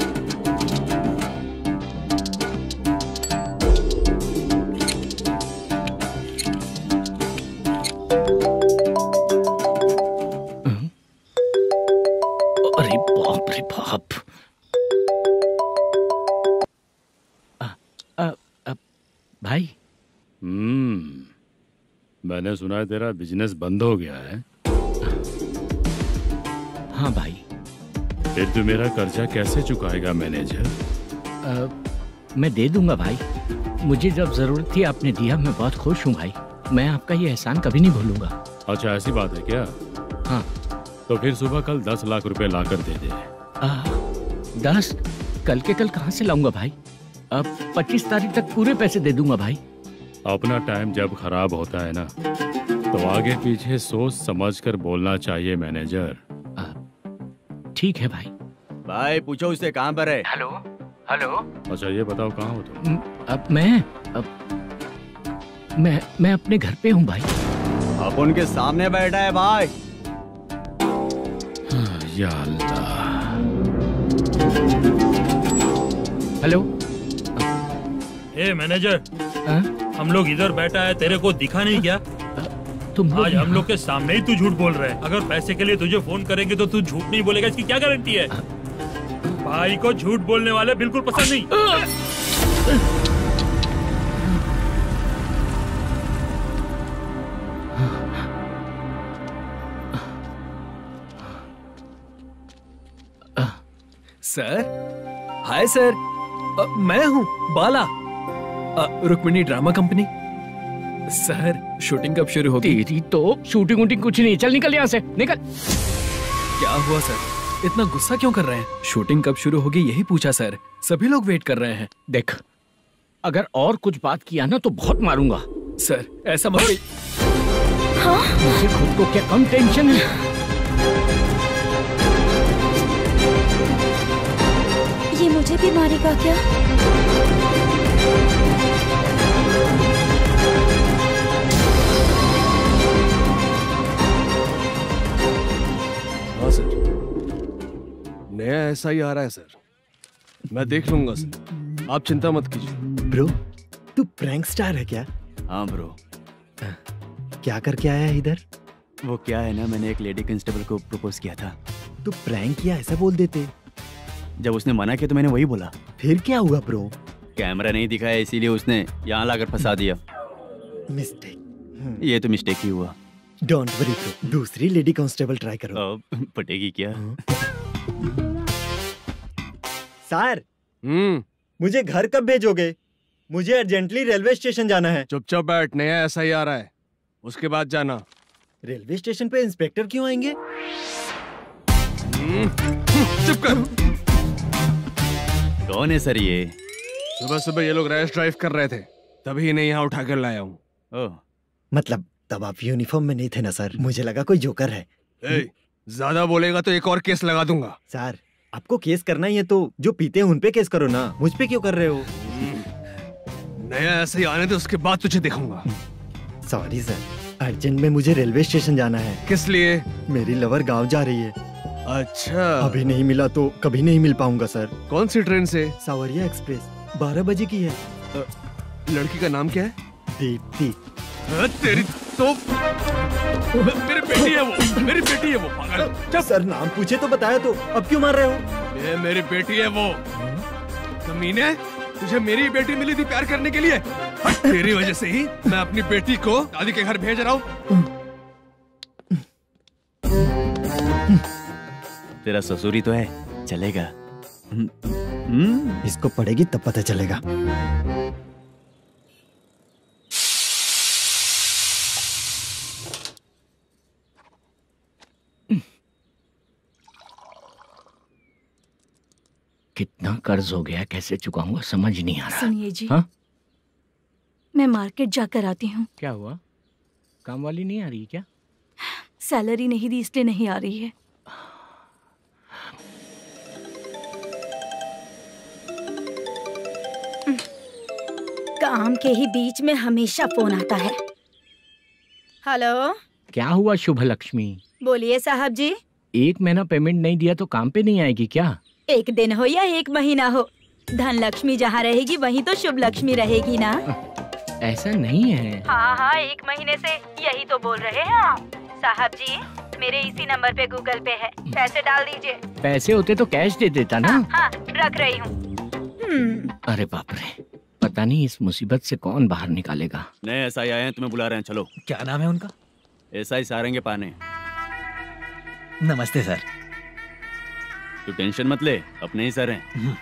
अरे बाप रे बाप। भाई। मैंने सुना है तेरा बिजनेस बंद हो गया है। हाँ भाई। फिर तू मेरा कर्जा कैसे चुकाएगा मैनेजर? मैं दे दूंगा भाई। मुझे जब जरूरत थी आपने दिया, मैं बहुत खुश हूँ भाई। मैं आपका ये एहसान कभी नहीं भूलूंगा। अच्छा ऐसी बात है क्या? हाँ। तो फिर सुबह कल 10 लाख रुपए लाकर दे दे। 10 कल के कल कहाँ से लाऊंगा भाई? अब 25 तारीख तक पूरे पैसे दे दूंगा भाई। अपना टाइम जब खराब होता है ना तो आगे पीछे सोच समझ कर बोलना चाहिए मैनेजर। ठीक है भाई। भाई पूछो उससे कहाँ पर है। Hello hello. अच्छा ये बताओ कहाँ हो तुम? अब मैं अपने घर पे हूँ भाई। अब उनके सामने बैठा है भाई। या अल्लाह। हेलो। ए मैनेजर, हम लोग इधर बैठा है, तेरे को दिखा नहीं क्या? तुम आज हम लोग के सामने ही तू झूठ बोल रहा है। अगर पैसे के लिए तुझे फोन करेंगे तो तू झूठ नहीं बोलेगा, इसकी क्या गारंटी है? भाई को झूठ बोलने वाले बिल्कुल पसंद नहीं। सर, हाय सर, मैं हूँ Bala, Rukmini drama company. Sir shooting कब शुरू होगी? तेरी तो शूटिंग वूटिंग कुछ नहीं, चल निकल यहाँ से, निकल। क्या हुआ सर, इतना गुस्सा क्यों कर रहे हैं? शूटिंग कब शुरू होगी यही पूछा सर, सभी लोग वेट कर रहे हैं। देख, अगर और कुछ बात किया ना तो बहुत मारूंगा। सर ऐसा मत कहिए। मुझे खुद को क्या कम टेंशन है? ये मुझे भी मारेगा क्या? हाँ सर, नया ऐसा ही आ रहा है सर, मैं देख लूंगा सर, आप चिंता मत कीजिए। ब्रो, तू प्रैंक स्टार है क्या? हाँ ब्रो। क्या करके आया है इधर? वो क्या है ना, मैंने एक लेडी कांस्टेबल को प्रपोज किया था। तू प्रैंक किया ऐसा बोल देते। जब उसने मना किया तो मैंने वही बोला। फिर क्या हुआ ब्रो? कैमरा नहीं दिखाया इसीलिए उसने यहाँ लाकर फंसा दिया। मिस्टेक। ये तो मिस्टेक ही हुआ। डोंट वरी ब्रो, दूसरी लेडी कांस्टेबल ट्राई करो। पटेगी क्या? सर, मुझे घर कब भेजोगे? मुझे अर्जेंटली रेलवे स्टेशन जाना है। चुपचाप बैठ, नया ऐसा ही आ रहा है, उसके बाद जाना। रेलवे स्टेशन पे इंस्पेक्टर क्यों आएंगे? चुप कर। कौन है सर ये? सुबह सुबह ये लोग रैश ड्राइव कर रहे थे, तभी इन्हें यहाँ उठा कर लाया हूँ। मतलब तब आप यूनिफॉर्म में नहीं थे ना सर, मुझे लगा कोई जोकर है। ज्यादा बोलेगा तो एक और केस लगा दूंगा। सर, आपको केस करना ही है तो जो पीते हैं उन पे केस करो ना, मुझ पे क्यों कर रहे हो? नया ऐसे ही आने दो, उसके बाद तुझे देखूंगा। सॉरी सर, अर्जेंट में मुझे रेलवे स्टेशन जाना है। किस लिए? मेरी लवर गांव जा रही है। अच्छा, अभी नहीं मिला तो कभी नहीं मिल पाऊंगा सर। कौन सी ट्रेन से? सावरिया एक्सप्रेस, 12 बजे की है। लड़की का नाम क्या है? दीप्ति। तेरी तो मेरी बेटी है वो, मेरी बेटी है वो, पागल। सर नाम पूछे तो बताया, तो अब क्यों मार रहे हो? ये मेरी बेटी है वो। कमीने, तुझे मेरी बेटी मिली थी प्यार करने के लिए, तेरी वजह से ही मैं अपनी बेटी को दादी के घर भेज रहा हूँ। तेरा ससुरी तो है, चलेगा। इसको पढ़ेगी तब पता चलेगा। कितना कर्ज हो गया, कैसे चुकाऊंगा समझ नहीं आ रहा। सुनिए जी, हाँ? मैं मार्केट जाकर आती हूँ। क्या हुआ, काम वाली नहीं आ रही क्या? सैलरी नहीं दी इसलिए नहीं आ रही है। काम के ही बीच में हमेशा फोन आता है। हेलो, क्या हुआ शुभ लक्ष्मी? बोलिए साहब जी। 1 महीना पेमेंट नहीं दिया तो काम पे नहीं आएगी क्या? 1 दिन हो या 1 महीना हो, धन लक्ष्मी जहाँ रहेगी वहीं तो शुभ लक्ष्मी रहेगी ना। ऐसा नहीं है। हाँ, 1 महीने से यही तो बोल रहे हैं आप। साहब जी, मेरे इसी नंबर पे गूगल पे है, पैसे डाल दीजिए। पैसे होते तो कैश दे देता ना। हाँ, रख रही हूँ। अरे बाप रे, पता नहीं इस मुसीबत से कौन बाहर निकालेगा। नए एसआई आए हैं, तुम्हें बुला रहे हैं, चलो। क्या नाम है उनका? एसआई सारंगे पाने। नमस्ते सर। तू टेंशन मत ले, अपने ही सर हैं।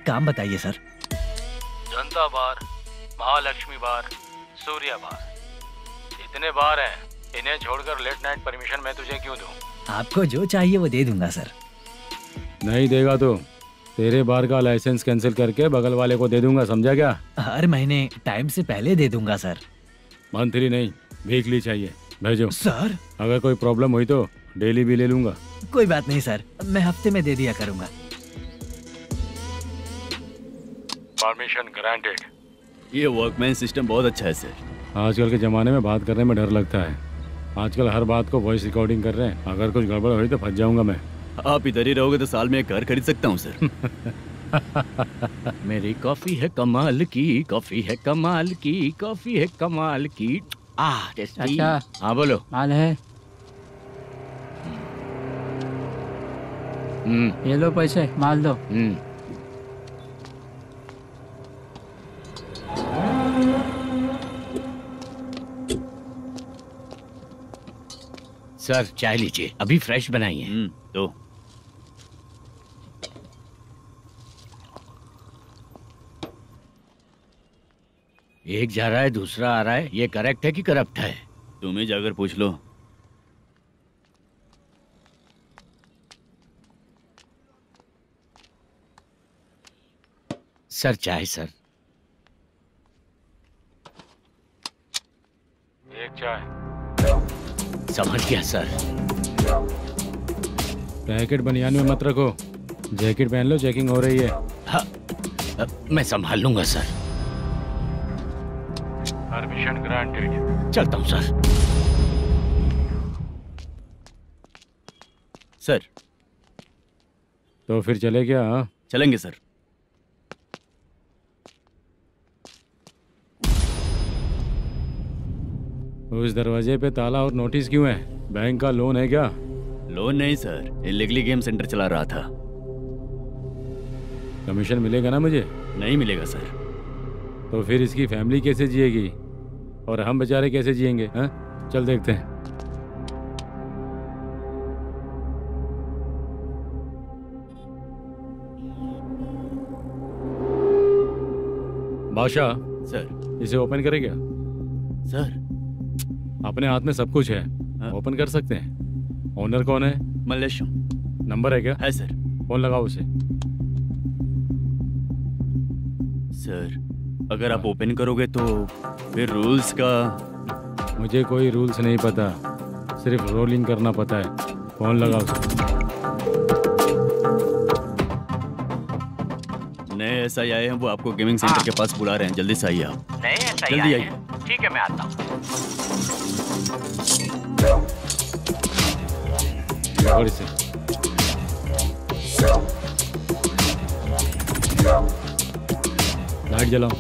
काम बताइए सर। जनता बार, महालक्ष्मी बार, सूर्या बार, इतने बार हैं, इन्हें छोड़कर लेट नाइट परमिशन मैं तुझे क्यों दूं? आपको जो चाहिए वो दे दूंगा सर। नहीं देगा तो तेरे बार का लाइसेंस कैंसिल करके बगल वाले को दे दूंगा, समझा क्या? हर महीने टाइम से पहले दे दूंगा सर। मंथली नहीं, वीकली चाहिए। भेजो सर। अगर कोई प्रॉब्लम हुई तो डेली भी ले लूंगा। कोई बात नहीं सर, मैं हफ्ते में दे दिया करूंगा। Permission granted. ये वर्कमैन सिस्टम बहुत अच्छा है सर। आजकल के ज़माने में बात करने में डर लगता है। आजकल हर बात को वॉइस रिकॉर्डिंग कर रहे हैं। अगर कुछ गड़बड़ हुई तो फंस जाऊंगा मैं। आप इधर ही रहोगे तो साल में एक घर खरीद सकता हूँ सर। मेरी कॉफी है कमाल की, कॉफी है कमाल की, कॉफी है कमाल की। टेस्टी। अच्छा। हाँ बोलो। माल है। ये लो पैसे, माल दो। सर चाय लीजिए, अभी फ्रेश बनाई है। तो एक जा रहा है दूसरा आ रहा है, ये करेक्ट है कि करप्ट है? तुम्हें जाकर पूछ लो। सर चाय सर। एक चाय। समझ गया सर। पैकेट बनियान में मत रखो, जैकेट पहन लो, चेकिंग हो रही है। हाँ, मैं संभाल लूंगा सर। Permission granted. चलता हूँ सर। सर तो फिर चले क्या? हाँ? चलेंगे सर। उस दरवाजे पे ताला और नोटिस क्यों है? बैंक का लोन है क्या? लोन नहीं सर, इलीगली गेम सेंटर चला रहा था। कमीशन मिलेगा ना मुझे? नहीं मिलेगा सर। तो फिर इसकी फैमिली कैसे जिएगी और हम बेचारे कैसे जिएंगे? हाँ? चल देखते हैं। बादशाह सर। इसे ओपन करे क्या? सर अपने हाथ में सब कुछ है, ओपन कर सकते हैं। ओनर कौन है? मल्लेशम। नंबर है क्या? है सर। फोन लगाओ उसे। सर अगर आप ओपन करोगे तो फिर रूल्स का। मुझे कोई रूल्स नहीं पता, सिर्फ रोलिंग करना पता है। फोन लगाओ उसे। नए एसआई आए हैं, वो आपको गेमिंग सेंटर के पास बुला रहे हैं। जल्दी से आइए आप। नए एसआई जल्दी आए आइए। हैं? ठीक है मैं आता हूँ। और इसे लाइट जलाओ।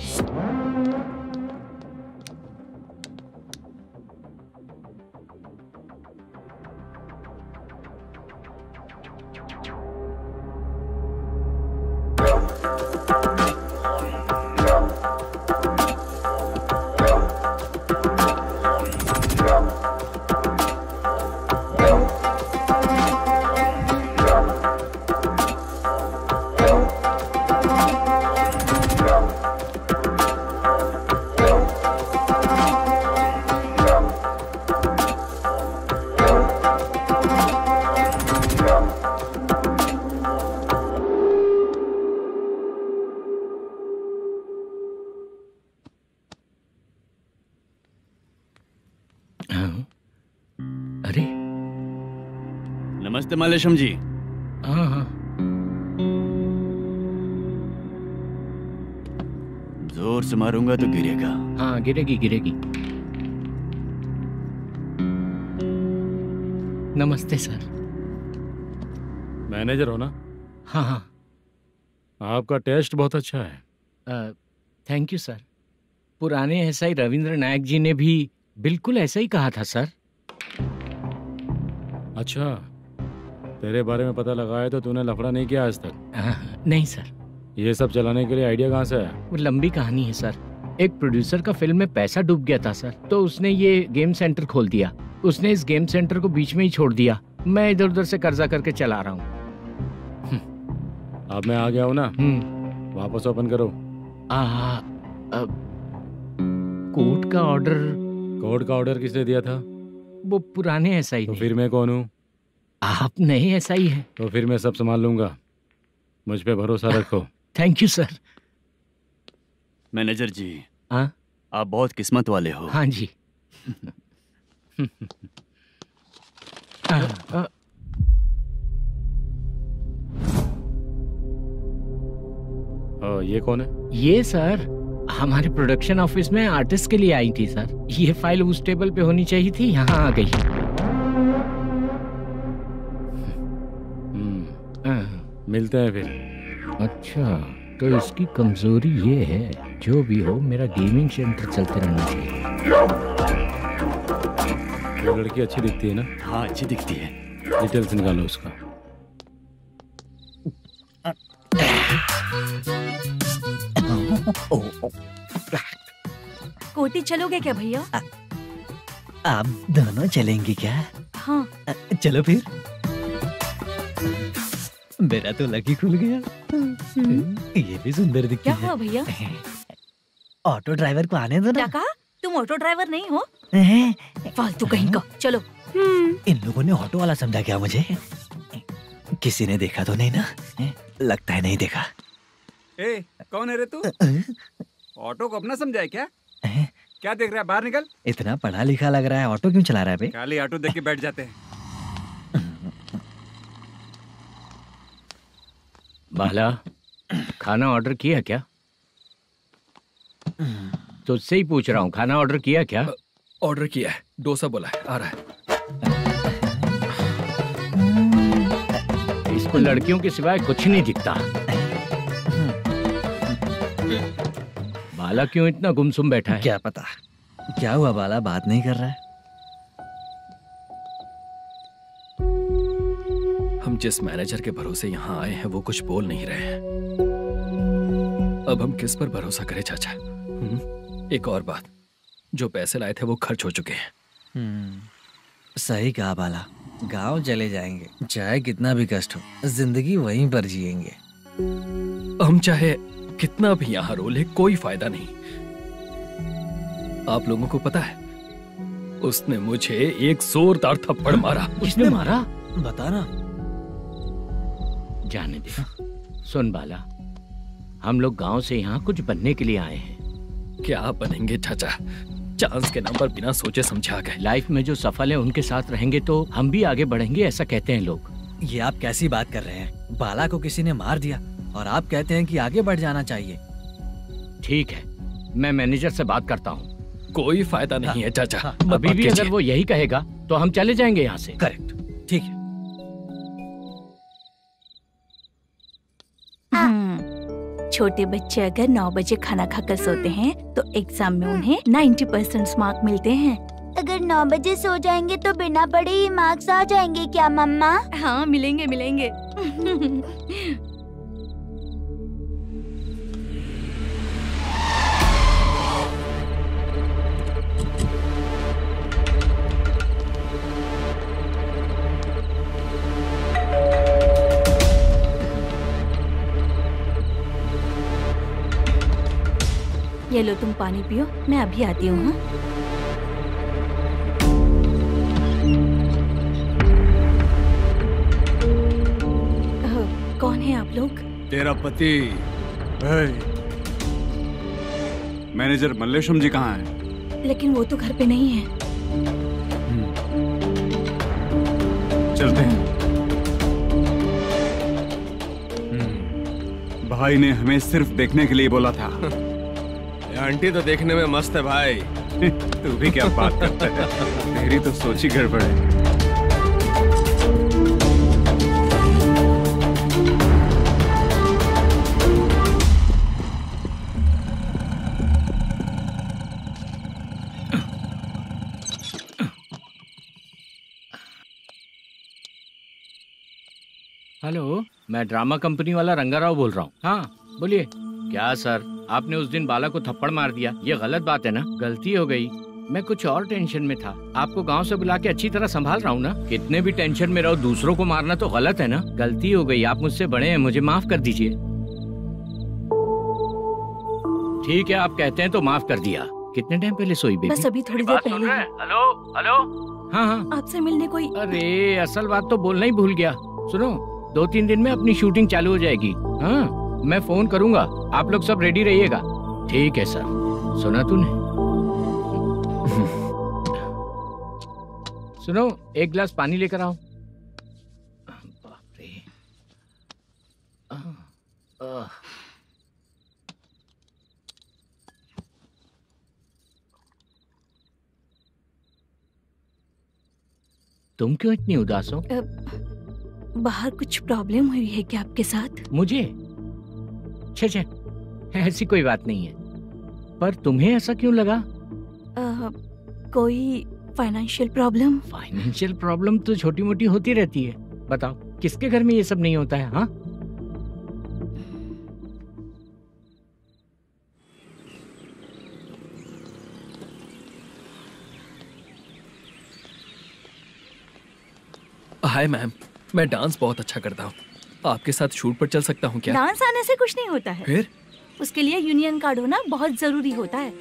नमस्ते मल्लेशम जी। हाँ हाँ। जोर से मारूंगा तो गिरेगा। हाँ गिरेगी गिरेगी। नमस्ते सर। मैनेजर हो ना? हाँ हाँ। आपका टेस्ट बहुत अच्छा है। Thank you sir. पुराने एसआई रविंद्र नायक जी ने भी बिल्कुल ऐसा ही कहा था सर। अच्छा, तेरे बारे में पता लगा है तो तूने लफड़ा नहीं किया आज तक? नहीं सर। ये सब चलाने के लिए आइडिया कहाँ से है? वो लंबी कहानी है सर। एक प्रोड्यूसर का फिल्म में पैसा डूब गया था सर, तो उसने ये गेम सेंटर खोल दिया। उसने इस गेम सेंटर को बीच में ही छोड़ दिया। मैं इधर उधर से कर्जा करके चला रहा हूँ। अब मैं आ गया हूँ ना, वापस ओपन करो। कोर्ट का ऑर्डर। कोर्ट का ऑर्डर किसने दिया था? वो पुराने एसआई। तो फिर मैं कौन हूँ? आप नए एसआई हैं। तो फिर मैं सब संभाल लूंगा। मुझ पे भरोसा रखो। Thank you sir. मैनेजर जी, हाँ आप बहुत किस्मत वाले हो। हाँ जी। ये कौन है? ये सर हमारे प्रोडक्शन ऑफिस में आर्टिस्ट के लिए आई थी सर। ये फाइल उस टेबल पे होनी चाहिए थी, यहाँ आ गई। मिलते हैं फिर। अच्छा, तो इसकी कमजोरी ये है, जो भी हो मेरा गेमिंग सेंटर चलते रहना चाहिए। वो लड़की अच्छी दिखती है ना? हाँ अच्छी दिखती है। डिटेल्स निकालो उसका। कोटी चलोगे क्या भैया? आप दोनों चलेंगे क्या? हाँ। चलो फिर। मेरा तो लकी खुल गया। ये भी सुंदर दिखती क्या है। हुआ भैया? ऑटो ड्राइवर को आने दो ना। क्या कहा? तुम ऑटो ड्राइवर नहीं हो? फालतू कहीं का। चलो। इन लोगों ने ऑटो वाला समझा क्या मुझे? किसी ने देखा तो नहीं ना? लगता है नहीं देखा। ए, कौन है रे तू? ऑटो को अपना समझा है क्या? क्या देख रहा है? बाहर निकल। इतना पढ़ा लिखा लग रहा है, ऑटो क्यों चला रहा है बे? खाली ऑटो देख के बैठ जाते हैं। बाला, खाना ऑर्डर किया क्या? तुझसे ही पूछ रहा हूँ, खाना ऑर्डर किया क्या? ऑर्डर किया है, डोसा बोला है, आ रहा है। इसको लड़कियों के सिवाय कुछ नहीं दिखता। बाला क्यों इतना गुमसुम बैठा है? क्या पता क्या हुआ, बाला बात नहीं कर रहा है। हम जिस मैनेजर के भरोसे यहाँ आए हैं वो कुछ बोल नहीं रहे हैं। अब हम किस पर भरोसा करें चाचा? एक और बात, जो पैसे लाए थे वो खर्च हो चुके हैं। सही कहा बाला, गांव चले जाएंगे, चाहे कितना भी कष्ट हो, जिंदगी वहीं पर जिएंगे। हम चाहे कितना भी यहाँ रो ले, कोई फायदा नहीं। आप लोगों को पता है, उसने मुझे एक जोरदार थप्पड़ मारा। किसने मारा? बता ना। जाने दे। सुन बाला, हम लोग गांव से यहाँ कुछ बनने के लिए आए हैं। क्या बनेंगे चाचा? चांस के नाम पर बिना सोचे समझे आ गए। लाइफ में जो सफल है उनके साथ रहेंगे तो हम भी आगे बढ़ेंगे, ऐसा कहते हैं लोग। ये आप कैसी बात कर रहे हैं? बाला को किसी ने मार दिया और आप कहते हैं कि आगे बढ़ जाना चाहिए। ठीक है, मैं मैनेजर से बात करता हूँ। कोई फायदा नहीं है चाचा। अभी भी अगर वो यही कहेगा तो हम चले जाएंगे यहाँ से। करेक्ट, ठीक है। छोटे बच्चे अगर 9 बजे खाना खाकर सोते हैं तो एग्जाम में उन्हें 90% मार्क मिलते हैं। अगर 9 बजे सो जाएंगे तो बिना पढ़े ही मार्क्स आ जाएंगे क्या मम्मा? हाँ, मिलेंगे मिलेंगे। ये लो, तुम पानी पियो, मैं अभी आती हूँ। हाँ, कौन है आप लोग? तेरा पति। मैनेजर मल्लेशम जी कहाँ हैं? लेकिन वो तो घर पे नहीं है। चलते हैं। भाई ने हमें सिर्फ देखने के लिए बोला था। आंटी तो देखने में मस्त है भाई। तू भी क्या बात करता है? तेरी तो सोच ही गड़बड़ है। हेलो, मैं ड्रामा कंपनी वाला रंगाराव बोल रहा हूँ। हाँ बोलिए। क्या सर, आपने उस दिन बाला को थप्पड़ मार दिया, ये गलत बात है ना? गलती हो गई, मैं कुछ और टेंशन में था। आपको गांव से बुला के अच्छी तरह संभाल रहा हूँ ना। कितने भी टेंशन में रहो, दूसरों को मारना तो गलत है ना। गलती हो गई, आप मुझसे बड़े हैं, मुझे माफ कर दीजिए। ठीक है, आप कहते हैं तो माफ कर दिया। कितने टाइम पहले सोई बेबी? बस अभी थोड़ी देर पहले। Hello hello. हाँ हाँ, आपसे मिलने कोई। अरे असल बात तो बोलना ही भूल गया। सुनो, 2-3 दिन में अपनी शूटिंग चालू हो जाएगी। हाँ, मैं फोन करूंगा, आप लोग सब रेडी रहिएगा। ठीक है सर। सुना तूने? सुनो, एक गिलास पानी लेकर आओ। बाप रे। तुम क्यों इतनी उदास हो? बाहर कुछ प्रॉब्लम हुई है क्या आपके साथ? मुझे? छे, ऐसी कोई बात नहीं है। पर तुम्हें ऐसा क्यों लगा? कोई फाइनेंशियल प्रॉब्लम? फाइनेंशियल प्रॉब्लम तो छोटी मोटी होती रहती है। बताओ, किसके घर में ये सब नहीं होता है? हाँ, हाय मैम, मैं डांस बहुत अच्छा करता हूँ। आपके साथ शूट पर चल सकता हूँ क्या? डांस आने से कुछ नहीं होता है। फिर? उसके लिए यूनियन कार्ड होना बहुत जरूरी होता है।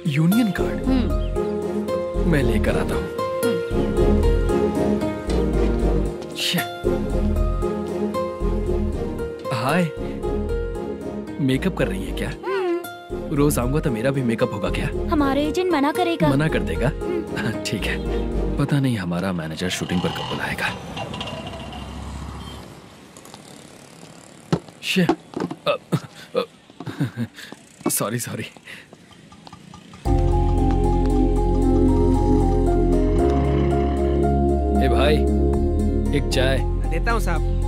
Union card? मैं लेकर आता हूँ। हाय, मेकअप कर रही है क्या? रोज आऊंगा तो मेरा भी मेकअप होगा क्या? हमारे एजेंट मना करेगा। मना कर देगा? ठीक है, पता नहीं हमारा मैनेजर शूटिंग पर कब बुलाएगा। सॉरी। ए भाई, एक चाय। देता हूँ साहब।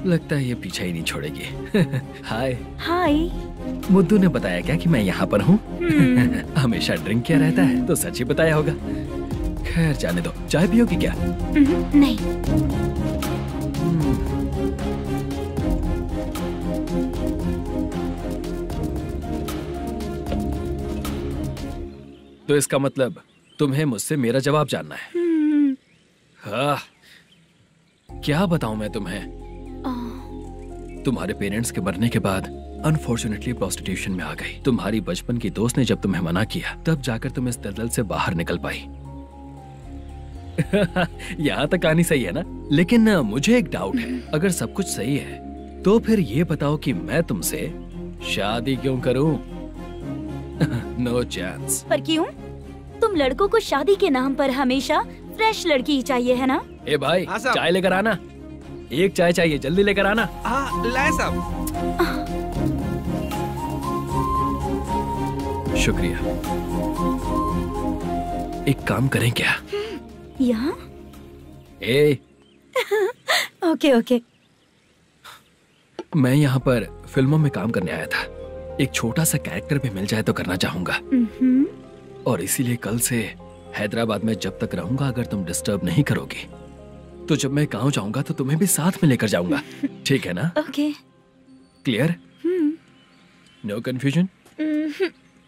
लगता है ये पीछा ही नहीं छोड़ेगी। हाय। हाय। मुद्दू ने बताया क्या कि मैं यहाँ पर हूँ? हमेशा ड्रिंक किया रहता है तो सच ही बताया होगा। खैर जाने दो, चाय पियोगी क्या? नहीं। तो इसका मतलब तुम्हें मुझसे मेरा जवाब जानना है? हाँ, क्या बताऊं मैं तुम्हें? तुम्हारे पेरेंट्स के मरने के बाद अनफॉर्चुनेटली प्रोस्टिट्यूशन में आ गई। तुम्हारी बचपन की दोस्त ने जब तुम्हें मना किया, तब जाकर तुम इस दलदल से बाहर निकल पाई। यहाँ तक कहानी सही है ना? लेकिन मुझे एक डाउट है। अगर सब कुछ सही है तो फिर ये बताओ कि मैं तुमसे शादी क्यों करूं? No chance. पर क्यों? तुम लड़कों को शादी के नाम पर हमेशा फ्रेश लड़की ही चाहिए, है ना? ए भाई, चाय लेकर आना। एक चाय चाहिए, जल्दी लेकर आना। हाँ, लाए साहब। शुक्रिया। एक काम करें क्या? यहाँ? ओके। मैं यहाँ पर फिल्मों में काम करने आया था। एक छोटा सा कैरेक्टर भी मिल जाए तो करना चाहूंगा। और इसीलिए कल से हैदराबाद में जब तक रहूंगा, अगर तुम डिस्टर्ब नहीं करोगी तो जब मैं गांव जाऊंगा तो तुम्हें भी साथ में लेकर जाऊंगा। ठीक है ना? ओके। क्लियर? No confusion?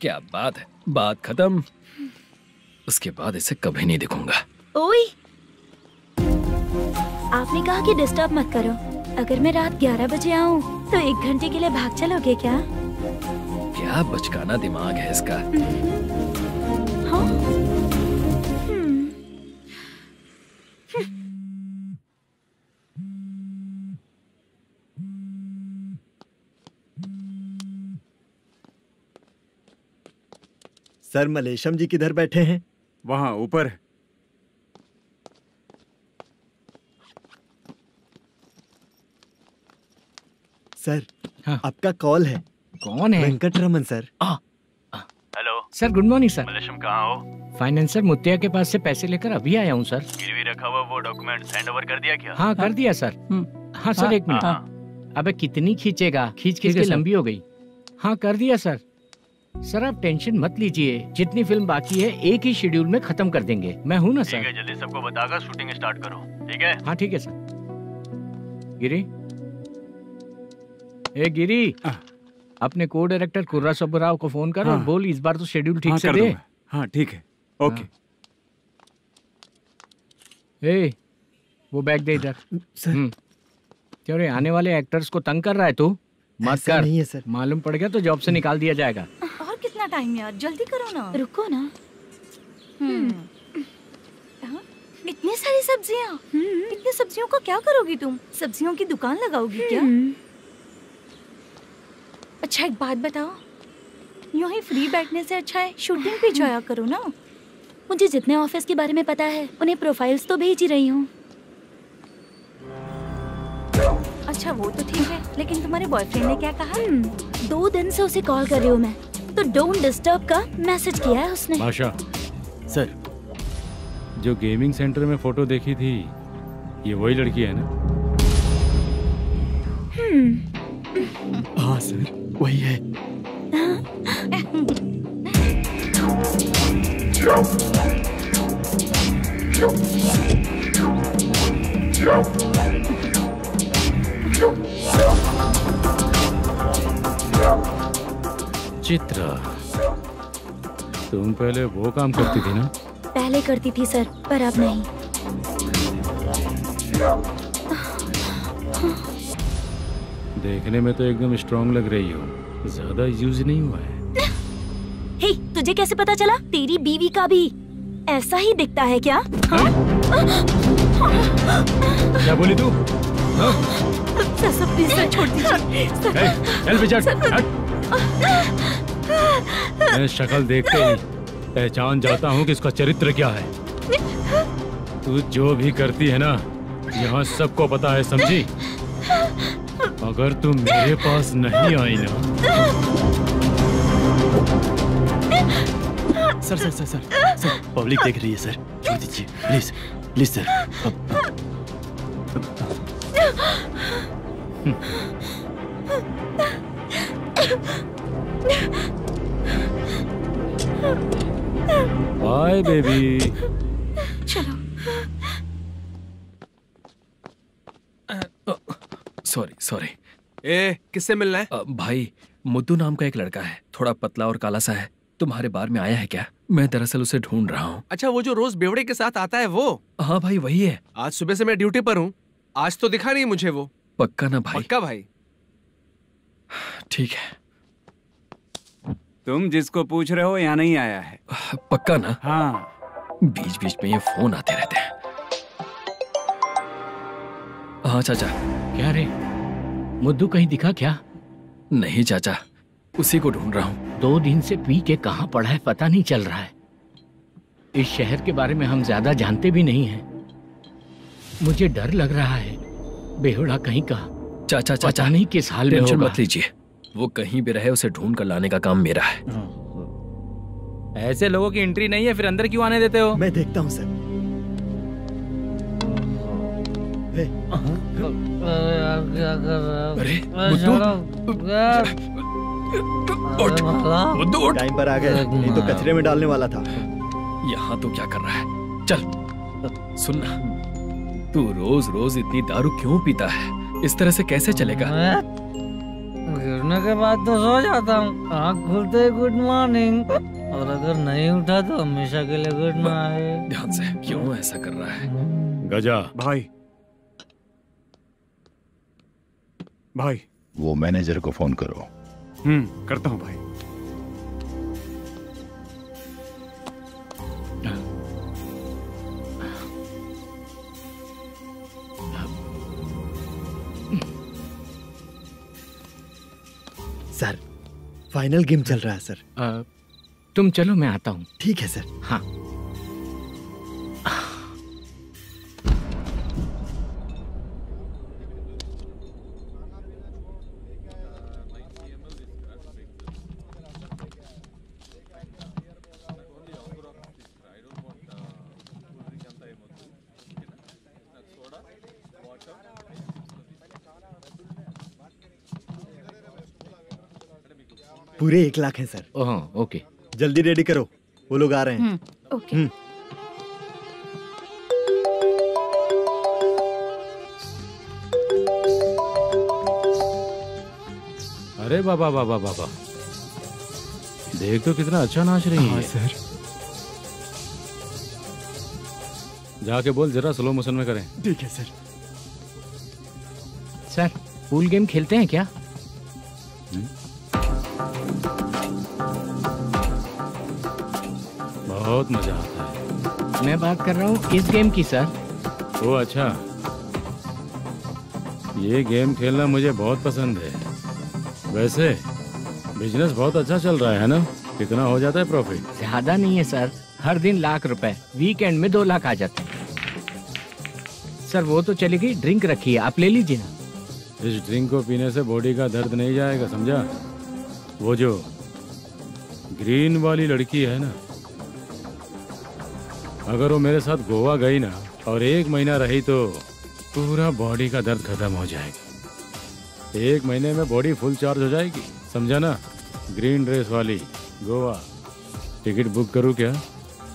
क्या बात है, बात खत्म। उसके बाद इसे कभी नहीं दिखूंगा। ओए, आपने कहा कि डिस्टर्ब मत करो। अगर मैं रात 11 बजे आऊं तो 1 घंटे के लिए भाग चलोगे क्या? क्या बचकाना दिमाग है इसका। हाँ? सर, मलेशम जी किधर बैठे हैं? वहाँ ऊपर। सर, आपका कॉल है। कौन है? Venkataraman sir. Hello sir, good morning sir. Malesham कहाँ हो? फाइनेंसर मुत्तिया के पास से पैसे लेकर अभी आया हूँ सर। गिरवी रखा हुआ वो डॉक्यूमेंट हैंड ओवर कर दिया क्या? हाँ, कर दिया सर। हाँ सर, एक मिनट। अबे कितनी खींचेगा, खींच के लंबी हो गई। हाँ, कर दिया सर। सर आप टेंशन मत लीजिए, जितनी फिल्म बाकी है एक ही शेड्यूल में खत्म कर देंगे। मैं हूँ ना सर। ठीक है, जल्दी सबको बताकर शूटिंग स्टार्ट करो। ठीक है? हाँ ठीक है सर। गिरी, ए गिरी, अपने को डायरेक्टर कुर्रा सुब्बराव को फोन कर और बोल इस बार तो शेड्यूल ठीक से दे। हाँ ठीक है, ओके। ए, वो बैग दे इधर। क्यों रे, आने वाले एक्टर्स को तंग कर रहा है तू? मत कर। नहीं है सर। मालूम पड़ गया तो जॉब से निकाल दिया जाएगा। और कितना टाइम यार, जल्दी करो ना। रुको ना। इतनी सारी सब्जियाँ, इतनी सब्जियों को क्या करोगी तुम? सब्जियों की दुकान लगाओगी क्या? अच्छा एक बात बताओ, यूं ही फ्री बैठने से अच्छा है शूटिंग पे जाया करो ना। मुझे जितने ऑफिस के बारे में पता है उन्हें प्रोफाइल्स तो भेज ही रही हूँ। अच्छा वो तो ठीक है, लेकिन तुम्हारे बॉयफ्रेंड ने क्या कहा? 2 दिन से उसे कॉल कर रही हूँ मैं, तो डोंट डिस्टर्ब का मैसेज किया है उसने। बादशाह सर, जो गेमिंग सेंटर में फोटो देखी थी, ये वही लड़की है ना? हाँ सर, वही है। चित्रा, तुम पहले वो काम करती थी ना? पहले करती थी सर, पर अब नहीं। देखने में तो एकदम स्ट्रांग लग रही हो, ज्यादा यूज नहीं हुआ है। हे, तुझे कैसे पता चला? तेरी बीवी का भी ऐसा ही दिखता है क्या? क्या बोली तू? सर प्लीज सर, छोड़ दीजिए। चल विजय, मैं शक्ल देखते ही पहचान जाता हूँ कि इसका चरित्र क्या है। तू जो भी करती है ना, यहाँ सबको पता है, समझी? अगर तू मेरे पास नहीं आई ना। Sir sir sir sir sir, public देख रही है सर, छोड़ दीजिए please please sir. Bye baby. चलो। सॉरी। ए, किससे मिलना है? भाई, मुद्दू नाम का एक लड़का है, थोड़ा पतला और काला सा है, तुम्हारे बार में आया है क्या? मैं दरअसल उसे ढूंढ रहा हूँ। अच्छा, वो जो रोज बेवड़े के साथ आता है वो? हाँ भाई, वही है। आज सुबह से मैं ड्यूटी पर हूँ, आज तो दिखा नहीं मुझे वो। पक्का ना भाई? पक्का भाई। ठीक है। तुम जिसको पूछ रहे हो यहाँ नहीं आया है? पक्का ना? हाँ। बीच बीच में ये फोन आते रहते हैं। हाँ चाचा। क्या रे, मुद्दू कहीं दिखा क्या? नहीं चाचा, उसी को ढूंढ रहा हूँ। 2 दिन से पी के कहाँ पड़ा है पता नहीं चल रहा है। इस शहर के बारे में हम ज्यादा जानते भी नहीं हैं। मुझे डर लग रहा है, बेहुड़ा कहीं का। चाचा पता नहीं किस हाल में टेंशन होगा। मत लीजिए, वो कहीं भी रहे उसे ढूंढ कर लाने का काम मेरा है। ऐसे लोगों की एंट्री नहीं है, फिर अंदर क्यों आने देते हो? मैं देखता हूँ सर। क्या कर रहा है? अरे मुद्दू, टाइम पर आ गए, नहीं तो कचरे में डालने वाला था। यहाँ तो क्या कर रहा है? चल सुनना, तू रोज रोज इतनी दारू क्यों पीता है? इस तरह से कैसे चलेगा? गिरने के बाद तो सो जाता हूँ, आँख खुलते ही गुड मॉर्निंग, और अगर नहीं उठा तो हमेशा के लिए गुड नाइट। ध्यान से, क्यों ऐसा कर रहा है? गजा भाई, भाई वो मैनेजर को फोन करो। करता हूँ भाई। सर, फाइनल गेम चल रहा है सर। तुम चलो, मैं आता हूँ। ठीक है सर। हाँ। पूरे 1 लाख हैं सर। ओह, ओके। जल्दी रेडी करो, वो लोग आ रहे हैं। ओके। अरे बाबा बाबा बाबा, देख तो कितना अच्छा नाच रही है। सर। जाके बोल जरा स्लो मोशन में करें। ठीक है सर। सर, पूल गेम खेलते हैं क्या? बहुत मजा आता है। मैं बात कर रहा हूँ इस गेम की सर। ओ अच्छा, ये गेम खेलना मुझे बहुत पसंद है। वैसे बिजनेस बहुत अच्छा चल रहा है ना? कितना हो जाता है प्रॉफिट? ज्यादा नहीं है सर, हर दिन लाख रुपए, वीकेंड में 2 लाख आ जाते हैं। सर वो तो चली गई, ड्रिंक रखी है, आप ले लीजिए ना। इस ड्रिंक को पीने से बॉडी का दर्द नहीं जाएगा, समझा? वो जो ग्रीन वाली लड़की है ना, अगर वो मेरे साथ गोवा गई ना और 1 महीना रही तो पूरा बॉडी का दर्द खत्म हो जाएगा। 1 महीने में बॉडी फुल चार्ज हो जाएगी, समझा ना? ग्रीन ड्रेस वाली, गोवा। टिकट बुक करूँ क्या?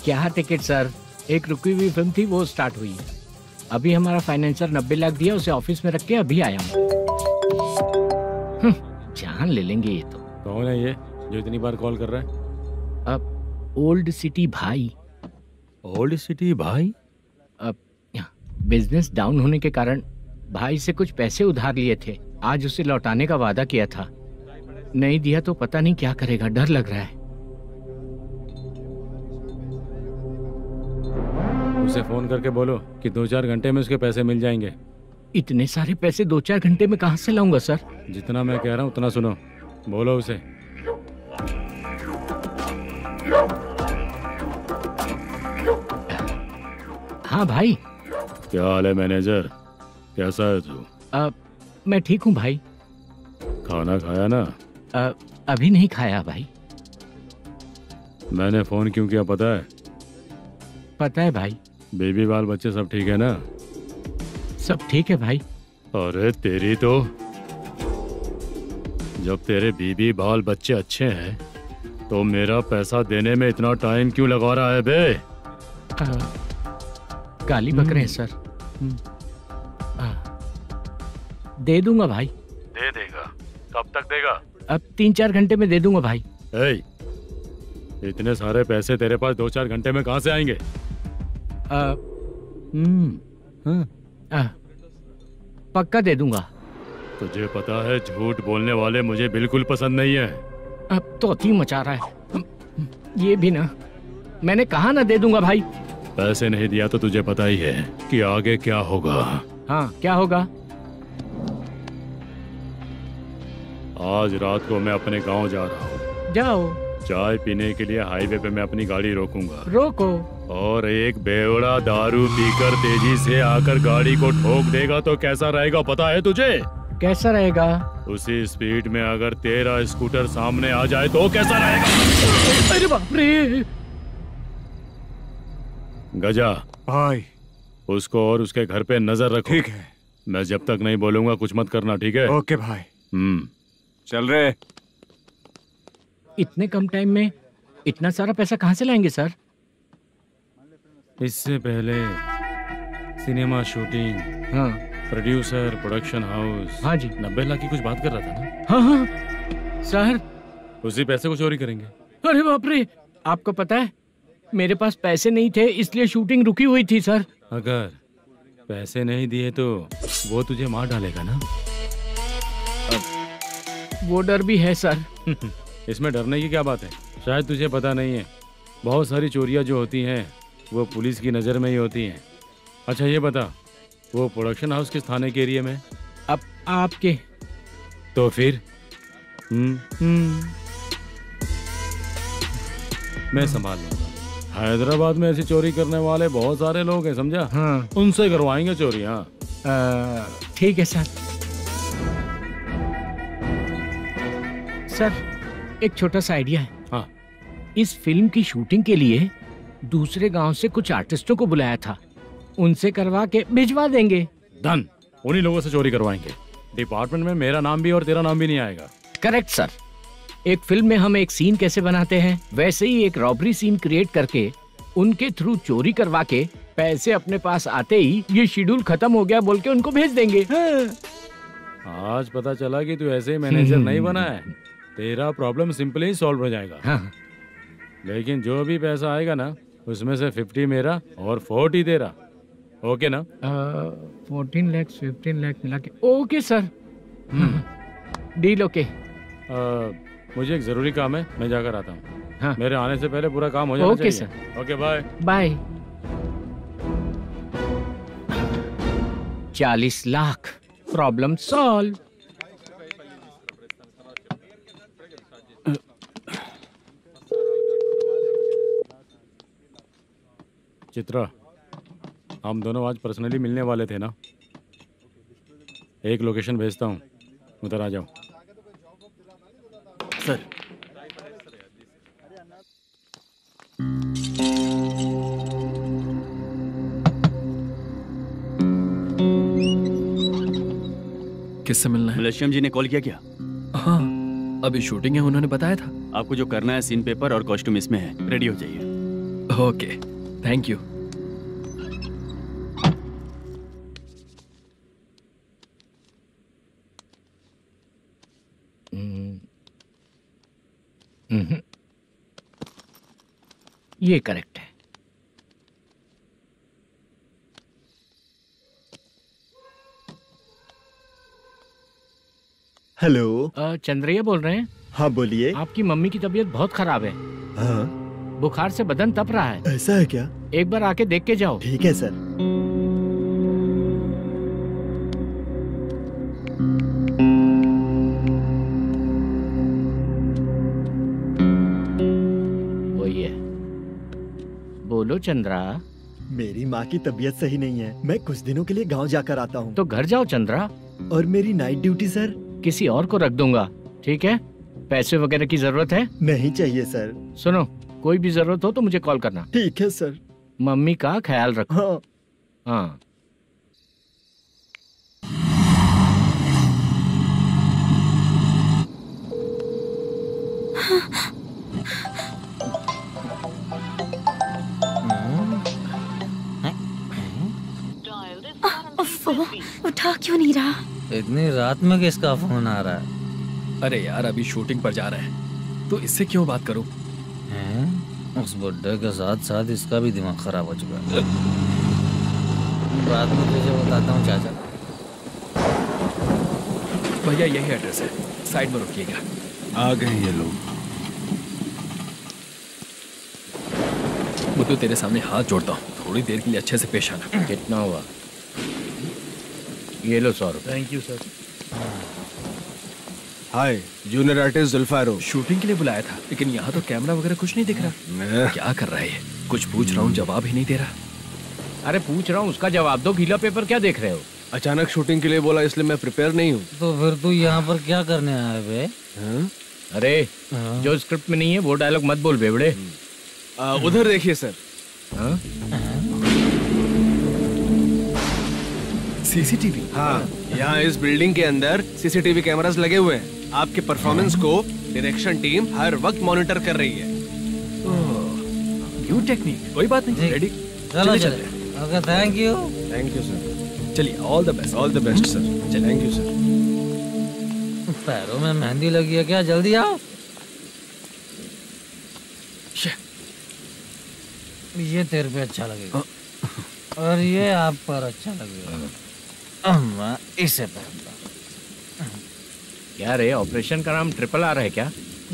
क्या टिकट सर, एक रुकी हुई फिल्म थी वो स्टार्ट हुई है। अभी हमारा फाइनेंसर 90 लाख दिया, उसे ऑफिस में रख के अभी आया हूँ। जान ले लेंगे ये तो। कौन है ये जो इतनी बार कॉल कर रहा है? अब ओल्ड सिटी भाई। ओल्ड सिटी भाई? अब बिजनेस डाउन होने के कारण भाई से कुछ पैसे उधार लिए थे, आज उसे लौटाने का वादा किया था। नहीं दिया तो पता नहीं क्या करेगा, डर लग रहा है। उसे फोन करके बोलो कि 2-4 घंटे में उसके पैसे मिल जाएंगे। इतने सारे पैसे 2-4 घंटे में कहाँ से लाऊंगा सर? जितना मैं कह रहा हूँ उतना सुनो, बोलो उसे। हाँ भाई। क्या हाल है मैनेजर, कैसा है तू? मैं ठीक हूँ भाई। खाना खाया ना? अभी नहीं खाया भाई। मैंने फोन क्यों किया पता है? पता है भाई। बेबी बाल बच्चे सब ठीक है ना? सब ठीक है भाई। अरे तेरी तो, जब तेरे बीबी बाल बच्चे अच्छे हैं तो मेरा पैसा देने में इतना टाइम क्यों लगा रहा है बे? गाली बक रहे हैं सर। दे दूंगा भाई। दे देगा? कब तक देगा? अब 3-4 घंटे में दे दूंगा भाई। इतने सारे पैसे तेरे पास 2-4 घंटे में कहाँ से आएंगे? पक्का दे दूंगा। तुझे पता है झूठ बोलने वाले मुझे बिल्कुल पसंद नहीं है। अब तोती मचा रहा है ये भी ना। मैंने कहा ना दे दूंगा भाई। पैसे नहीं दिया तो तुझे पता ही है कि आगे क्या होगा। हाँ क्या होगा? आज रात को मैं अपने गांव जा रहा हूँ। जाओ। चाय पीने के लिए हाईवे पे मैं अपनी गाड़ी रोकूंगा। रोको। और एक बेवड़ा दारू पीकर तेजी से आकर गाड़ी को ठोक देगा तो कैसा रहेगा पता है तुझे? कैसा रहेगा? उसी स्पीड में अगर तेरा स्कूटर सामने आ जाए तो कैसा रहेगा? अरे बाप रे। गजा भाई, उसको और उसके घर पे नजर रखो। ठीक है। मैं जब तक नहीं बोलूंगा कुछ मत करना, ठीक है? ओके भाई। चल रहे। इतने कम टाइम में इतना सारा पैसा कहाँ से लाएंगे सर? इससे पहले सिनेमा शूटिंग, हाँ, प्रोड्यूसर, प्रोडक्शन हाउस। हाँ जी। 90 लाख की कुछ बात कर रहा था ना? हाँ हाँ सर। उसी पैसे को चोरी करेंगे। अरे बाप रे, आपको पता है मेरे पास पैसे नहीं थे इसलिए शूटिंग रुकी हुई थी सर। अगर पैसे नहीं दिए तो वो तुझे मार डालेगा ना? वो डर भी है सर। इसमें डरने की क्या बात है? शायद तुझे पता नहीं है, बहुत सारी चोरियां जो होती हैं वो पुलिस की नज़र में ही होती हैं। अच्छा ये बता, वो प्रोडक्शन हाउस किस थाने के एरिया में? अब आपके। तो फिर मैं संभाल लूंगा। हैदराबाद में ऐसी चोरी करने वाले बहुत सारे लोग हैं, समझा? हाँ। उनसे करवाएंगे चोरी। हाँ ठीक है सर। सर एक छोटा सा आइडिया है। हाँ। इस फिल्म की शूटिंग के लिए दूसरे गांव से कुछ आर्टिस्टों को बुलाया था, उनसे करवा के भिजवा देंगे। डन, उन्हीं लोगों से चोरी करवाएंगे। डिपार्टमेंट में मेरा नाम भी और तेरा नाम भी नहीं आएगा। Correct sir. एक फिल्म में हम एक सीन कैसे बनाते हैं वैसे ही एक रॉबरी सीन क्रिएट करके उनके थ्रू चोरी करवा के पैसे अपने पास आते ही ये शेड्यूल खत्म हो गया बोल के उनको भेज देंगे। आज पता चला कि तू ऐसे ही मैनेजर नहीं बना है। तेरा प्रॉब्लम सिंपली ही सॉल्व हो जाएगा। हाँ। लेकिन जो भी पैसा आएगा ना उसमें से 50 मेरा और 40 तेरा। ओके ना? 14 लाख 15 लाख मिला के। Okay sir. Deal okay. मुझे एक जरूरी काम है, मैं जाकर आता हूँ। हाँ। मेरे आने से पहले पूरा काम हो जाना ओके चाहिए। Okay bye. Bye. 40 lakh, problem solve. Chitra, हम दोनों आज पर्सनली मिलने वाले थे ना? एक लोकेशन भेजता हूँ, उधर आ जाओ। सर। किससे मिलना है? मलेशियम जी ने कॉल किया क्या? हाँ, अभी शूटिंग है, उन्होंने बताया था। आपको जो करना है, सीन पेपर और कॉस्ट्यूम इसमें है, रेडी हो जाइए। Okay, thank you. ये करेक्ट है। हेलो। चंद्रैया बोल रहे हैं? हाँ बोलिए। आपकी मम्मी की तबीयत बहुत खराब है। हाँ। बुखार से बदन तप रहा है। ऐसा है क्या? एक बार आके देख के जाओ। ठीक है सर। वही है। बोलो चंद्रा। मेरी माँ की तबीयत सही नहीं है, मैं कुछ दिनों के लिए गांव जाकर आता हूँ। तो घर जाओ चंद्रा। और मेरी नाइट ड्यूटी सर? किसी और को रख दूंगा, ठीक है? पैसे वगैरह की जरूरत है? नहीं चाहिए सर। सुनो, कोई भी जरूरत हो तो मुझे कॉल करना। ठीक है सर। मम्मी का ख्याल रखो। हाँ। हाँ। उठा क्यों नहीं रहा? इतनी रात में किसका फोन आ रहा है? अरे यार, अभी शूटिंग पर जा रहे हैं, तो इससे क्यों बात करूं? उस बुड्ढे के साथ साथ इसका भी दिमाग खराब हो चुका है। बाद में तुझे बताता हूँ चाचा। भैया यही एड्रेस है, साइड में रुकिएगा। आ गए ये लोग। मुझे तेरे सामने हाथ जोड़ता हूँ, थोड़ी देर के लिए अच्छे से पेश आना। कितना हुआ? ये लो 100 रुपए। Thank you sir. Hi, junior artist जुल्फारो। शूटिंग के लिए बुलाया था, लेकिन यहाँ तो कैमरा वगैरह कुछ नहीं दिख रहा। क्या कर रहा है ये? कुछ पूछ रहा हूँ, जवाब ही नहीं दे रहा। अरे पूछ रहा हूँ, उसका जवाब दो। गीला पेपर क्या देख रहे हो? अचानक शूटिंग के लिए बोला, इसलिए मैं प्रिपेयर नहीं हूँ। तो फिर तू यहाँ पर क्या करने आया बे? अरे जो स्क्रिप्ट में नहीं है वो डायलॉग मत बोल बेवड़े। उधर देखिए सर। सीसीटीवी? हाँ, यहाँ इस बिल्डिंग के अंदर सीसीटीवी कैमरास लगे हुए हैं। आपके परफॉर्मेंस को डायरेक्शन टीम हर वक्त मॉनिटर कर रही है। न्यू टेक्निक, कोई बात नहीं। रेडी? चलो चले। Okay, thank you. Thank you sir. चलिए, all the best. All the best sir. Thank you sir. पैरों में मेहंदी लगी है क्या? जल्दी आओ। ये तेरे पे अच्छा लगेगा और ये आप पर अच्छा लगेगा। मैं इसे पहनता। क्या रे, ऑपरेशन का नाम ट्रिपल आर है क्या?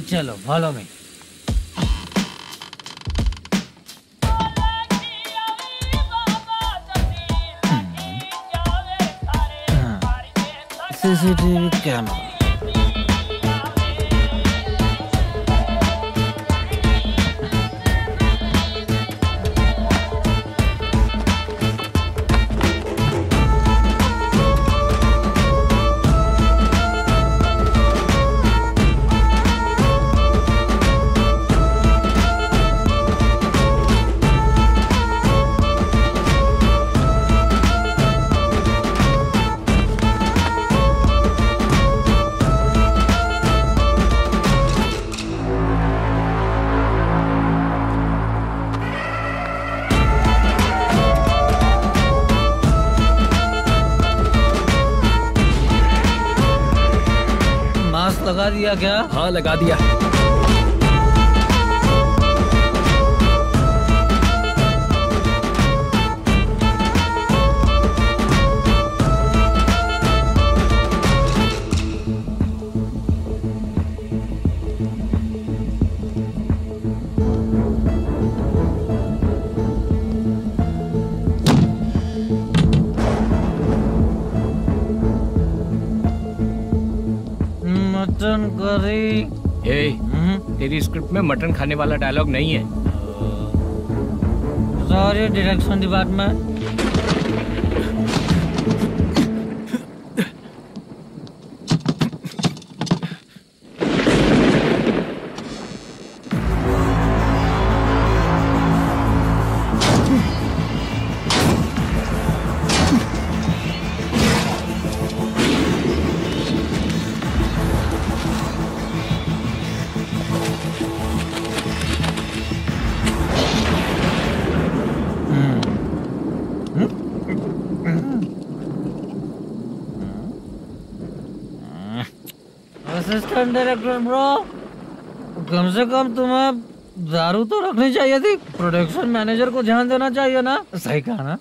चलो फॉलो मी। CCTV camera. लगा दिया क्या? हाँ, लगा दिया। करी। तेरी स्क्रिप्ट में मटन खाने वाला डायलॉग नहीं है। Sorry direction department. Assistant director bro, कम से कम तुम्हें दारू तो रखनी चाहिए थी। प्रोडक्शन मैनेजर को ध्यान देना चाहिए ना। सही कहा ना?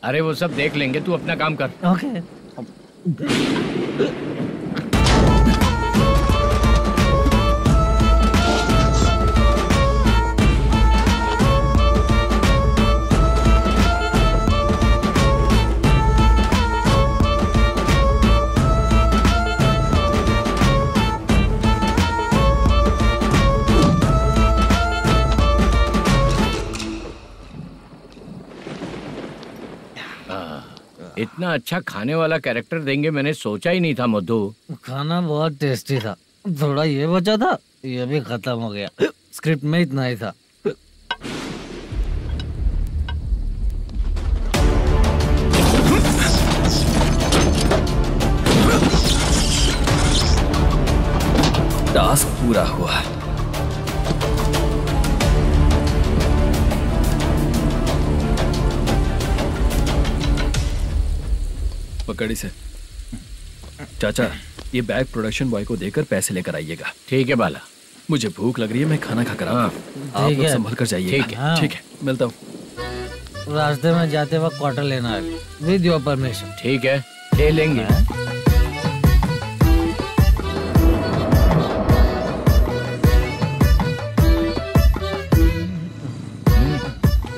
अरे वो सब देख लेंगे, तू अपना काम कर। ओके। इतना अच्छा खाने वाला कैरेक्टर देंगे मैंने सोचा ही नहीं था मधु। खाना बहुत टेस्टी था। थोड़ा ये बचा था, ये भी खत्म हो गया। स्क्रिप्ट में इतना ही था। टास्क पूरा हुआ। पकड़ी से चाचा, ये बैग प्रोडक्शन बॉय को देकर पैसे लेकर आइएगा। ठीक है बाला। मुझे भूख लग रही है, मैं खाना खाकर आता हूँ। आप लोग संभल कर जाइए। ठीक है। ठीक है, मिलता हूँ। रास्ते में जाते वक्त क्वार्टर लेना है, विद योर परमिशन। ठीक है, ले लेंगे।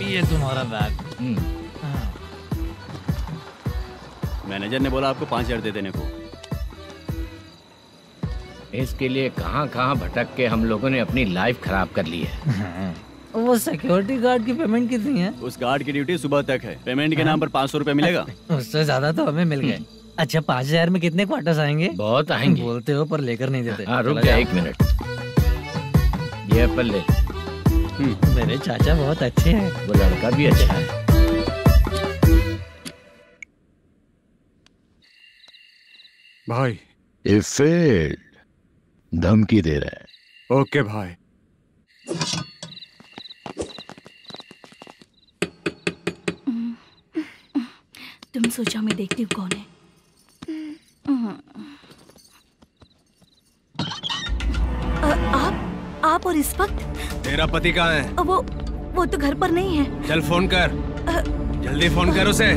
ये तुम्हारा बैग। मैनेजर ने बोला आपको 5,000 दे देने को। इसके लिए कहाँ कहाँ भटक के हम लोगों ने अपनी लाइफ खराब कर ली है। वो सिक्योरिटी गार्ड की पेमेंट कितनी है? उस गार्ड की ड्यूटी सुबह तक है। पेमेंट के नाम पर 500 रुपए मिलेगा। उससे ज्यादा तो हमें मिल गए। अच्छा 5,000 में कितने क्वार्टर्स आएंगे? बहुत आएंगे। बोलते हो पर लेकर नहीं देते। हाँ रुक जा 1 मिनट। ये एप्पल ले। मेरे चाचा बहुत अच्छे हैं। वो लड़का भी अच्छा है। भाई ये फेल्ड, धमकी दे रहा है। ओके भाई। तुम सोचो मैं देखती हूँ कौन है। आप और इस वक्त? तेरा पति कहाँ है? वो तो घर पर नहीं है। चल फोन कर। जल्दी फोन कर उसे।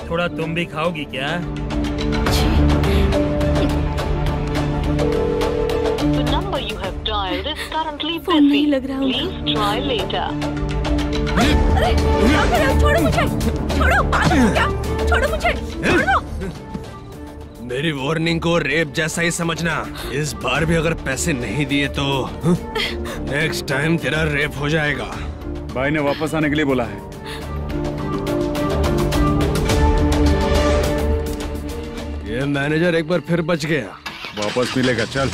थोड़ा तुम भी खाओगी क्या? फोन नहीं लग रहा होगा। अरे क्या कर रहे हो? छोड़ो मुझे। छोड़ो, पागल हो क्या? छोड़ो मुझे। छोड़ो। मेरी वार्निंग को रेप जैसा ही समझना। इस बार भी अगर पैसे नहीं दिए तो नेक्स्ट टाइम तेरा रेप हो जाएगा। भाई ने वापस आने के लिए बोला है। ये मैनेजर एक बार फिर बच गया। वापस मिलेगा, चल।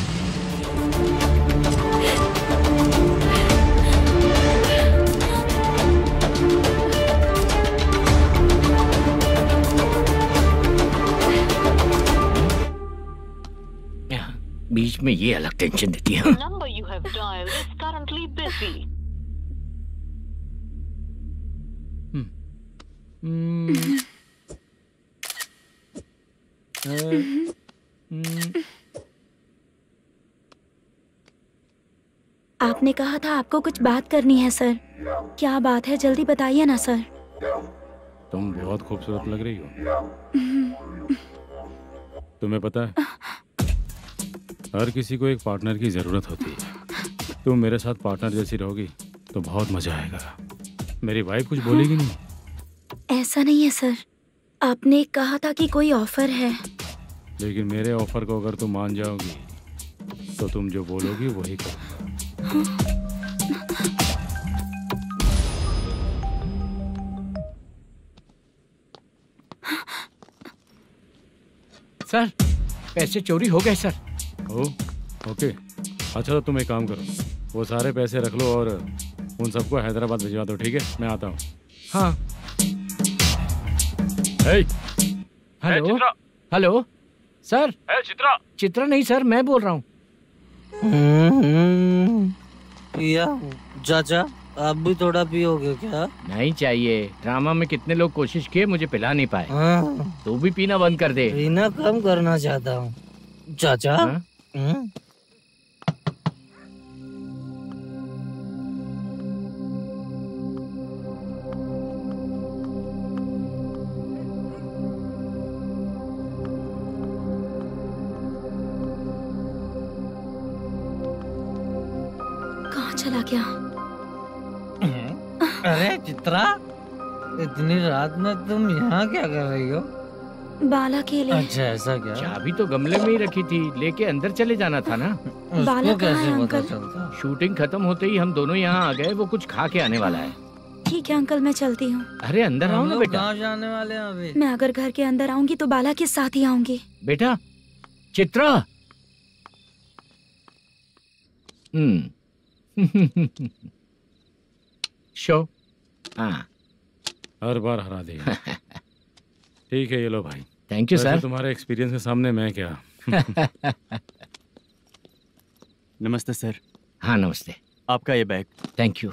बीच में ये अलग टेंशन देती है। आपने कहा था आपको कुछ बात करनी है सर। क्या बात है, जल्दी बताइए ना सर। तुम बहुत खूबसूरत लग रही हो। तुम्हें पता है, हर किसी को एक पार्टनर की जरूरत होती है। तुम मेरे साथ पार्टनर जैसी रहोगी तो बहुत मजा आएगा। मेरी वाइफ कुछ बोलेगी नहीं? ऐसा नहीं है सर, आपने कहा था कि कोई ऑफर है। लेकिन मेरे ऑफर को अगर तुम मान जाओगी तो तुम जो बोलोगी वही करो। सर, पैसे चोरी हो गए सर। ओके, अच्छा तो तुम एक काम करो, वो सारे पैसे रख लो और उन सबको हैदराबाद भिजवा दो, ठीक है? मैं आता हूँ। हाँ। Hello hello sir. Chitra? Chitra नहीं सर, मैं बोल रहा हूँ। या चाचा, आप भी थोड़ा पियोगे क्या? नहीं चाहिए। ड्रामा में कितने लोग कोशिश किए, मुझे पिला नहीं पाए। तू भी पीना बंद कर दे। पीना कम करना चाहता हूँ चाचा। कहाँ चला गया? अरे चित्रा, इतनी रात में तुम यहाँ क्या कर रही हो? बाला के लिए। अच्छा ऐसा क्या? चाबी तो गमले में ही रखी थी, लेके अंदर चले जाना था ना। बाला कैसे कहाँ है पता अंकल? चलता? शूटिंग खत्म होते ही हम दोनों यहाँ आ गए। वो कुछ खा के आने वाला है। ठीक है अंकल, मैं चलती हूँ। अरे अंदर आओ हम ना लोग बेटा। कहाँ जाने वाले हैं अभी? मैं अगर घर के अंदर आऊंगी तो बाला के साथ ही आऊंगी। बेटा चित्रा। शो। हाँ, हर बार हरा देगा। ठीक है, ये लो भाई। Thank you sir. तुम्हारे एक्सपीरियंस के सामने मैं क्या। नमस्ते सर। हाँ नमस्ते। आपका ये बैग। Thank you.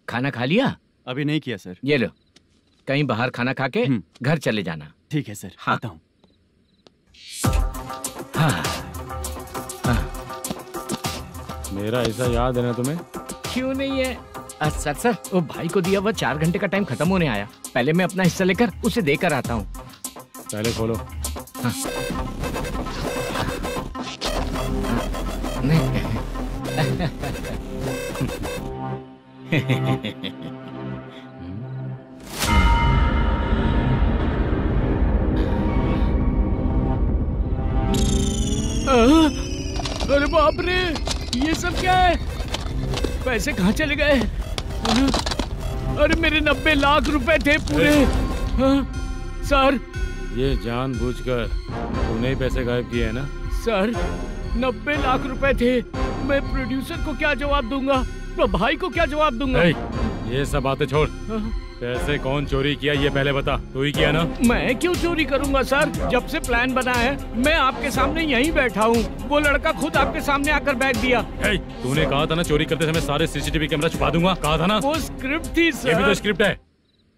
खाना खा लिया? अभी नहीं किया सर। ये लो, कहीं बाहर खाना खा के घर चले जाना। ठीक है सर। हाँ। आता हूँ। हाँ। हाँ। मेरा ऐसा याद है ना तुम्हें? क्यों नहीं है सर, वो भाई को दिया हुआ 4 घंटे का टाइम खत्म होने आया। पहले मैं अपना हिस्सा लेकर उसे देकर आता हूँ। पहले खोलो। हाँ। अरे बाप रे, ये सब क्या है? पैसे कहाँ चले गए? अरे मेरे 90 लाख रुपए थे पूरे। सर, ये जानबूझकर तूने ही पैसे गायब किए हैं ना? सर 90 लाख रुपए थे। मैं प्रोड्यूसर को क्या जवाब दूंगा, तो भाई को क्या जवाब दूंगा? ये सब बातें छोड़। पैसे कौन चोरी किया ये पहले बता। तू ही किया ना? मैं क्यों चोरी करूंगा सर? जब से प्लान बना है मैं आपके सामने यहीं बैठा हूँ। वो लड़का खुद आपके सामने आकर बैग दिया। तूने कहा था ना चोरी करते समय सारे सीसीटीवी कैमरा छुपा दूंगा, कहा था ना? वो स्क्रिप्ट थी सर। ये भी तो स्क्रिप्ट है।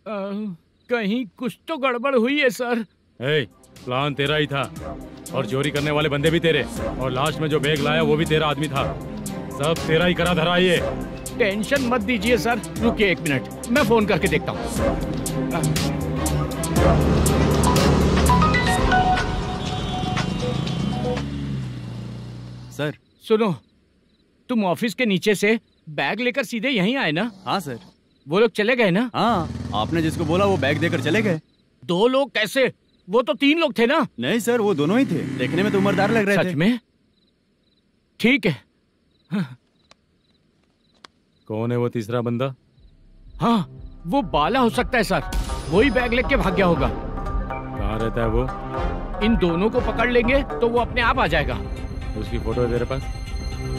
कहीं कुछ तो गड़बड़ हुई है सर। प्लान तेरा ही था और चोरी करने वाले बंदे भी तेरे, और लास्ट में जो बैग लाया वो भी तेरा आदमी था। सब तेरा ही करा धरा। ये टेंशन मत दीजिए सर। रुकिए 1 मिनट, मैं फोन करके देखता हूँ। सर सुनो, तुम ऑफिस के नीचे से बैग लेकर सीधे यहीं आए ना? हाँ सर। वो लोग चले गए ना? हाँ, आपने जिसको बोला वो बैग देकर चले गए। 2 लोग कैसे? वो तो 3 लोग थे ना? नहीं सर, वो दोनों ही थे। देखने में तो उम्रदार लग रहे थे। सच में? ठीक है। कौन है वो तीसरा बंदा? हाँ, वो बाला हो सकता है सर। वही बैग लेके भाग गया होगा। कहाँ रहता है वो? इन दोनों को पकड़ लेंगे तो वो अपने आप आ जाएगा। उसकी फोटो है तेरे पास?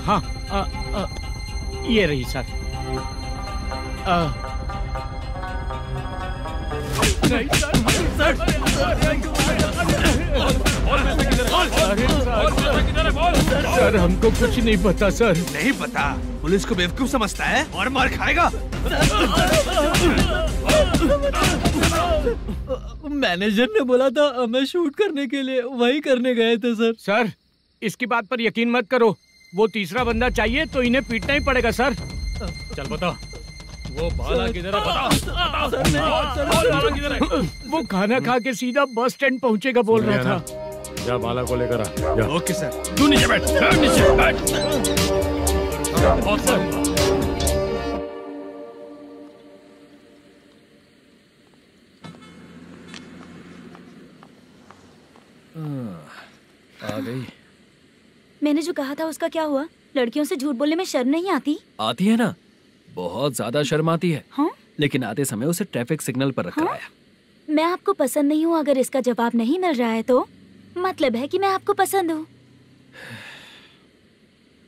हाँ, ये रही सर। नहीं सर, हमको कुछ नहीं पता सर। नहीं पता? पुलिस को बेवकूफ समझता है और मार खाएगा। मैनेजर ने बोला था हमें शूट करने के लिए, वही करने गए थे सर। सर इसकी बात पर यकीन मत करो, वो तीसरा बंदा चाहिए तो इन्हें पीटना ही पड़ेगा सर। चल बता, वो बाला किधर है? बता। वो खाना खा के सीधा बस स्टैंड पहुंचेगा बोल रहा था। जा बाला को लेकर आ। जा। Okay sir. तू नीचे बैठ, नीचे बैठ। बहुत सर। आ गई। मैंने जो कहा था उसका क्या हुआ? लड़कियों से झूठ बोलने में शर्म नहीं आती? आती है ना, बहुत ज्यादा शर्म आती है। हाँ? लेकिन आते समय उसे ट्रैफिक सिग्नल पर रखकर आया। मैं आपको पसंद नहीं हूँ, अगर इसका जवाब नहीं मिल रहा है तो मतलब है कि मैं आपको पसंद हूँ।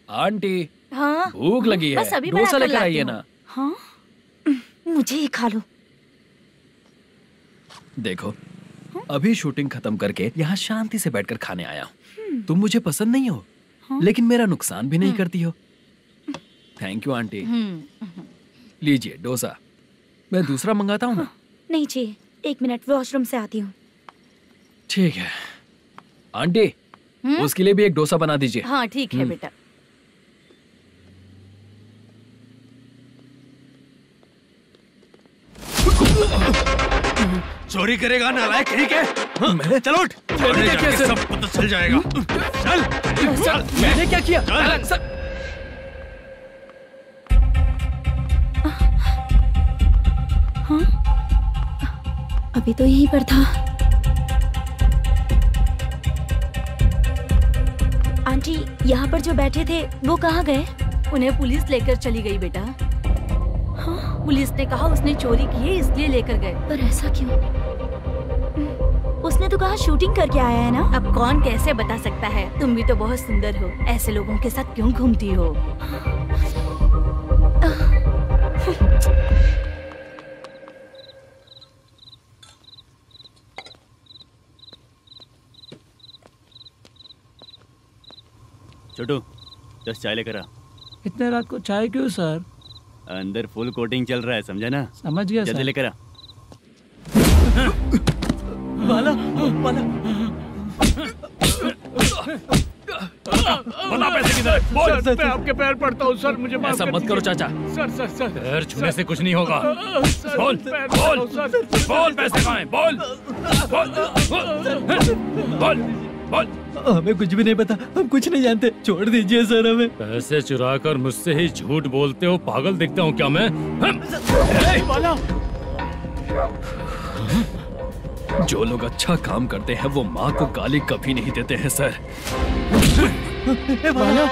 आंटी, हाँ? भूख लगी है, बस अभी डोसा बनाकर लेकर लाती आइए हूँ। ना। हाँ? मुझे ही खा लो। देखो, अभी शूटिंग खत्म करके यहाँ शांति से बैठकर खाने आया हूँ। तुम मुझे पसंद नहीं हो, लेकिन मेरा नुकसान भी नहीं करती हो। Thank you aunty. लीजिए डोसा। मैं दूसरा मंगाता हूँ ना? नहीं चाहिए, 1 मिनट वॉशरूम से आती हूँ। ठीक है आंटी, उसके लिए भी एक डोसा बना दीजिए। हाँ ठीक है बेटा। चोरी करेगा नालायक कहीं के? मैंने चल उठ, मैंने क्या किया सर? सब पता चल जाएगा। चल सर, मैंने क्या किया? सर हाँ? अभी तो यहीं पर था। आंटी, यहाँ पर जो बैठे थे वो कहाँ गए? उन्हें पुलिस लेकर चली गई बेटा। हाँ? पुलिस ने कहा उसने चोरी की है इसलिए लेकर गए। पर ऐसा क्यों? उसने तो कहा शूटिंग करके आया है ना। अब कौन कैसे बता सकता है? तुम भी तो बहुत सुंदर हो, ऐसे लोगों के साथ क्यों घूमती हो? छोटू 10 चाय लेकर आ। इतने रात को चाय क्यों सर? अंदर फुल कोटिंग चल रहा है, समझा ना? समझ गया जल्दी सर। लेकर आ। बाला, बाला। बता पैसे किधर है? बोल। सर, मैं आपके पैर पड़ता हूँ सर, मुझे माफ ऐसा कर मत करो दीजिए। चाचा। सर सर सर पैर छूने से कुछ नहीं होगा। सर, बोल, पैर बोल, पड़ता हूँ, सर। बोल पैसे कहाँ हैं? बोल, बोल, बोल, बोल। हमें कुछ भी नहीं पता, हम कुछ नहीं जानते, छोड़ दीजिए सर हमें। पैसे चुरा कर मुझसे ही झूठ बोलते हो, पागल दिखता हूँ क्या मैं? जो लोग अच्छा काम करते हैं वो माँ को गाली कभी नहीं देते हैं सर। बाला।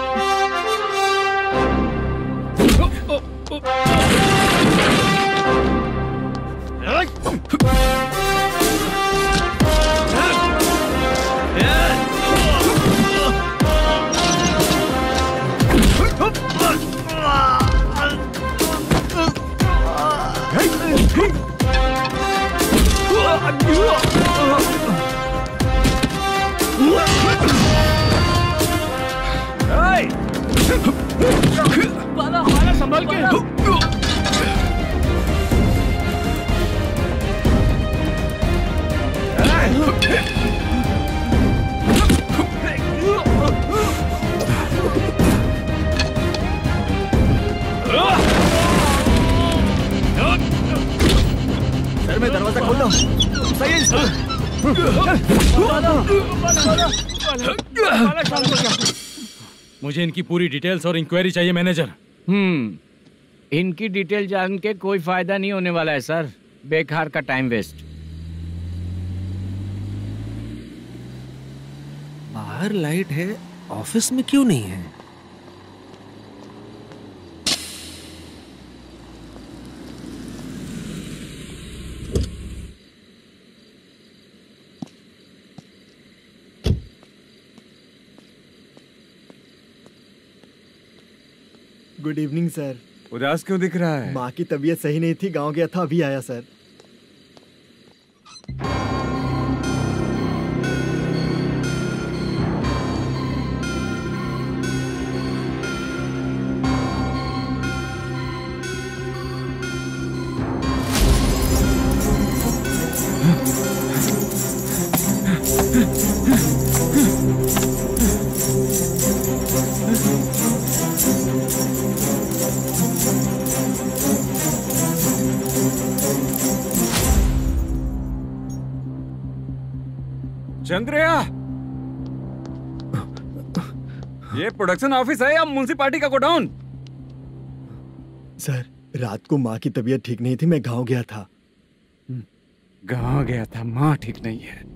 बाला, बाला संभल के। सर मैं दरवाजा खोल रहा हूँ। सही मुझे इनकी पूरी डिटेल्स और इंक्वायरी चाहिए मैनेजर। इनकी डिटेल जान के कोई फायदा नहीं होने वाला है सर, बेकार का टाइम वेस्ट। बाहर लाइट है, ऑफिस में क्यों नहीं है? Good evening sir. उदास क्यों दिख रहा है? माँ की तबीयत सही नहीं थी, गांव गया था, अभी आया सर। चंद्रया, ये प्रोडक्शन ऑफिस है या म्युनिसिपालिटी का गोडाउन? सर, रात को माँ की तबीयत ठीक नहीं थी, मैं गांव गया था। गांव गया था, माँ ठीक नहीं है।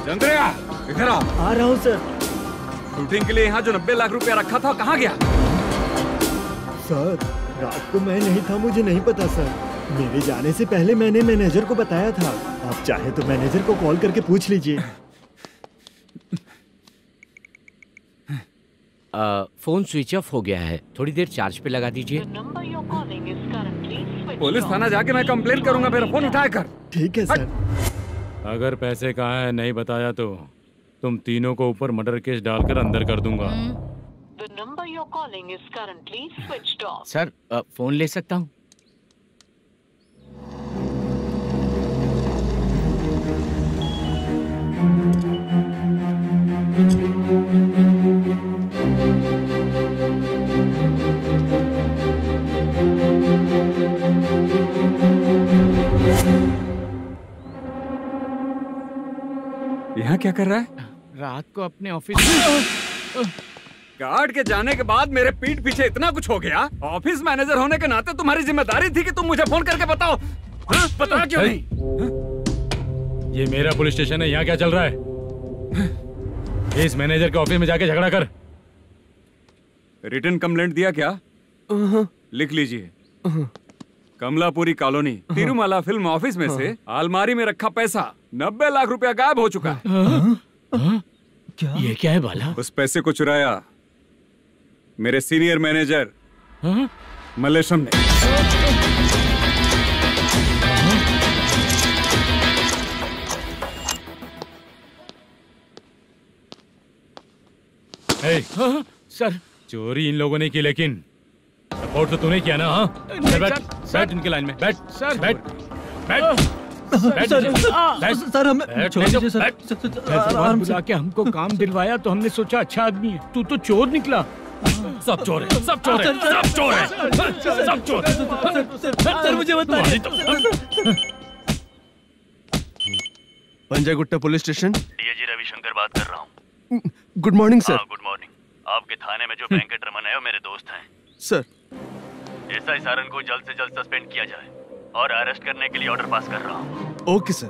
चंद्रया, इधर आ रहा हूँ सर। शूटिंग के लिए यहाँ जो 90 लाख रुपया रखा था, कहाँ गया? सर, रात को मैं नहीं था, मुझे नहीं पता सर। मेरे जाने से पहले मैंने मैनेजर को बताया था। आप चाहे तो मैनेजर को कॉल करके पूछ लीजिए। फोन स्विच ऑफ हो गया है, थोड़ी देर चार्ज पे लगा दीजिए। पुलिस थाना जाके मैं कंप्लेन करूंगा, मेरा फोन उठाया कर। ठीक है सर। अगर पैसे कहाँ है नहीं बताया तो तुम तीनों को ऊपर मर्डर केस डालकर अंदर कर दूंगा। सर, फोन ले सकता हूँ? यहाँ क्या कर रहा है? रात को अपने ऑफिस गार्ड के जाने के बाद मेरे पीठ पीछे इतना कुछ हो गया। ऑफिस मैनेजर होने के नाते तुम्हारी जिम्मेदारी थी कि तुम मुझे फोन करके बताओ। हाँ? पता क्यों नहीं? ये मेरा पुलिस स्टेशन है, यहाँ क्या चल रहा है? इस मैनेजर के ऑफिस में जाके झगड़ा कर। रिटन कंप्लेंट दिया क्या? लिख लीजिए। Kamalapuri colony, Tirumala film office में से अलमारी में रखा पैसा 90 लाख रुपया गायब हो चुका है। क्या? ये क्या है बाला? उस पैसे को चुराया मेरे सीनियर मैनेजर मल्लेशम ने। सर, चोरी इन लोगों ने की, लेकिन सपोर्ट तो तूने किया ना? हाँ, बैठ बैठ इनके लाइन में, बैठ सर, बैठ बैठ सर, हमें छोड़ दीजिए सर। बुला के हमको काम दिलवाया तो हमने सोचा अच्छा आदमी है, तू तो चोर निकला। सब चोर है, सब चोर है, सब चोर है, सब चोर है। सर, मुझे बताइए। Panjagutta police station, DIG Ravishankar बात कर रहा हूँ। Good morning sir. Good morning. आपके थाने में जो वेंकट रमन है वो मेरे दोस्त हैं। सर, एसआई सारन को जल्द से जल्द सस्पेंड किया जाए और अरेस्ट करने के लिए ऑर्डर पास कर रहा हूँ। Okay sir.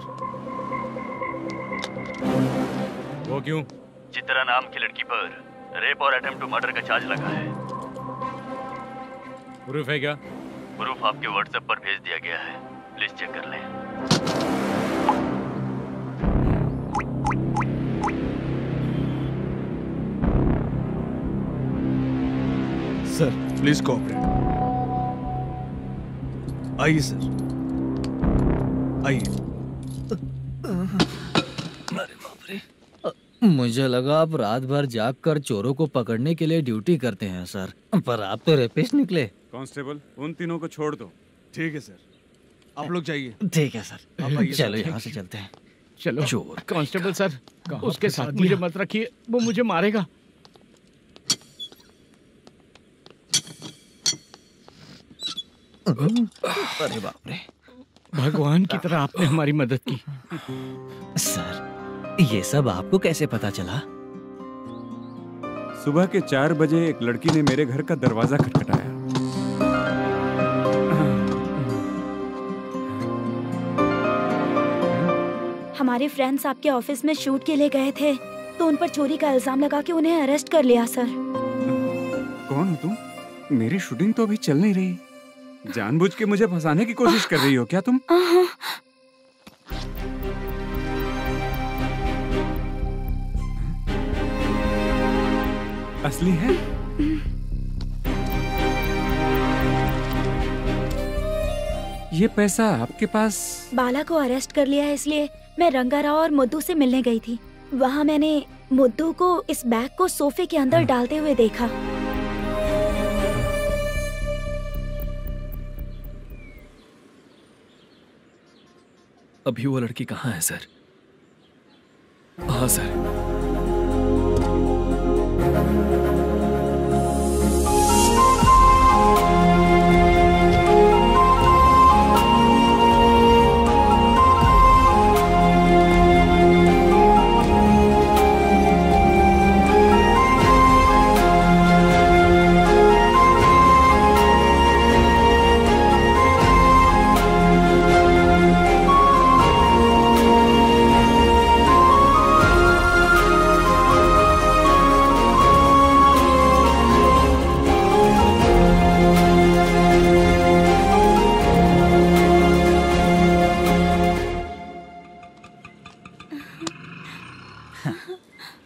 वो क्यों? चित्रा नाम की लड़की पर रेप और अटेम्प्ट टू मर्डर का चार्ज लगा है। प्रूफ है क्या? प्रूफ आपके व्हाट्सएप पर भेज दिया गया है, प्लीज चेक कर लें। Sir, please cooperate. आइए सर, आइए। मुझे लगा आप रात भर जाग कर चोरों को पकड़ने के लिए ड्यूटी करते हैं सर, पर आप तो रेपिस्ट निकले। कांस्टेबल, उन तीनों को छोड़ दो। ठीक है सर, आप लोग जाइए। ठीक है सर, चलो यहाँ से चलते हैं। चलो। चोर कांस्टेबल सर, उसके साथ मुझे मत रखिए, वो मुझे मारेगा। अरे बाप रे, भगवान की तरह आपने हमारी मदद की। सर, ये सब आपको कैसे पता चला? सुबह के 4 बजे एक लड़की ने मेरे घर का दरवाजा खटखटाया। हमारे फ्रेंड्स आपके ऑफिस में शूट के लिए गए थे, तो उन पर चोरी का इल्जाम लगा के उन्हें अरेस्ट कर लिया सर। कौन हो तुम? मेरी शूटिंग तो अभी चल नहीं रही। जानबूझ के मुझे फंसाने की कोशिश कर रही हो क्या तुम? असली है? ये पैसा आपके पास? बाला को अरेस्ट कर लिया है, इसलिए मैं रंगाराव और मुद्दू से मिलने गई थी। वहाँ मैंने मुद्दू को इस बैग को सोफे के अंदर डालते हुए देखा। अभी वो लड़की कहाँ है सर? हाँ सर।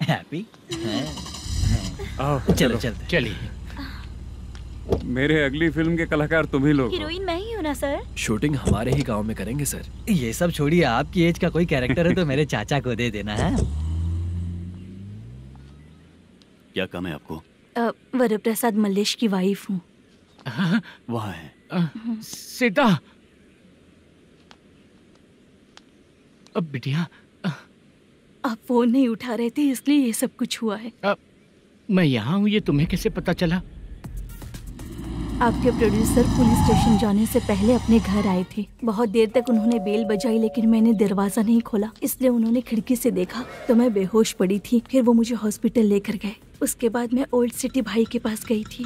हैप्पी? चलो चलिए। मेरे अगली फिल्म के कलाकार तुम ही लोग हो। हीरोइन मैं ही हूँ ना सर? शूटिंग हमारे ही गांव में करेंगे सर। ये सब छोड़िए, आपकी एज का कोई कैरेक्टर है तो मेरे चाचा को दे देना है। क्या काम है आपको? वरप्रसाद मल्लेश की वाइफ हूँ। वहाँ है। सीता। अब बिटिया आप फोन नहीं उठा रहे थे इसलिए ये सब कुछ हुआ है। मैं यहाँ हूँ, ये तुम्हें कैसे पता चला? आपके प्रोड्यूसर पुलिस स्टेशन जाने से पहले अपने घर आए थे। बहुत देर तक उन्होंने बेल बजाई लेकिन मैंने दरवाजा नहीं खोला, इसलिए उन्होंने खिड़की से देखा तो मैं बेहोश पड़ी थी। फिर वो मुझे हॉस्पिटल लेकर गए। उसके बाद मैं ओल्ड सिटी भाई के पास गई थी।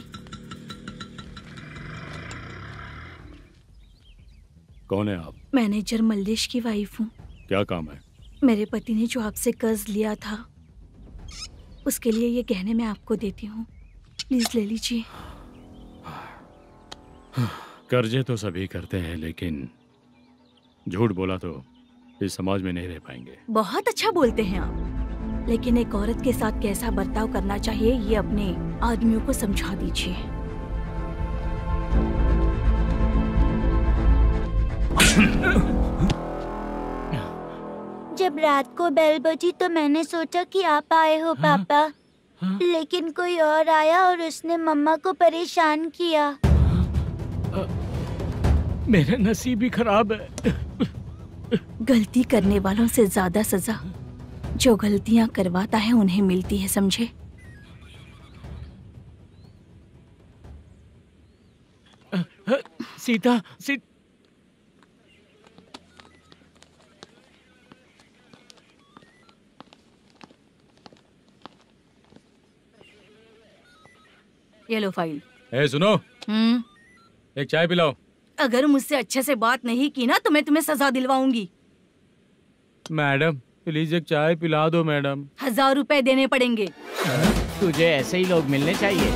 कौन है आप? मैनेजर मल्लेश की वाइफ हूँ। क्या काम है? मेरे पति ने जो आपसे कर्ज लिया था उसके लिए ये गहने मैं आपको देती हूँ, प्लीज ले लीजिए। कर्जे तो सभी करते हैं, लेकिन झूठ बोला तो इस समाज में नहीं रह पाएंगे। बहुत अच्छा बोलते हैं आप, लेकिन एक औरत के साथ कैसा बर्ताव करना चाहिए ये अपने आदमियों को समझा दीजिए। जब रात को बेल बजी तो मैंने सोचा कि आप आए हो पापा, लेकिन कोई और आया और उसने मम्मा को परेशान किया। मेरा नसीब ही खराब है। गलती करने वालों से ज्यादा सजा जो गलतियां करवाता है उन्हें मिलती है, समझे? सीता, ये लो फाइल। ए सुनो, एक चाय पिलाओ। अगर मुझसे अच्छे से बात नहीं की ना तो मैं तुम्हें सजा दिलवाऊंगी। मैडम प्लीज एक चाय पिला दो मैडम। 1000 रुपए देने पड़ेंगे। तुझे ऐसे ही लोग मिलने चाहिए।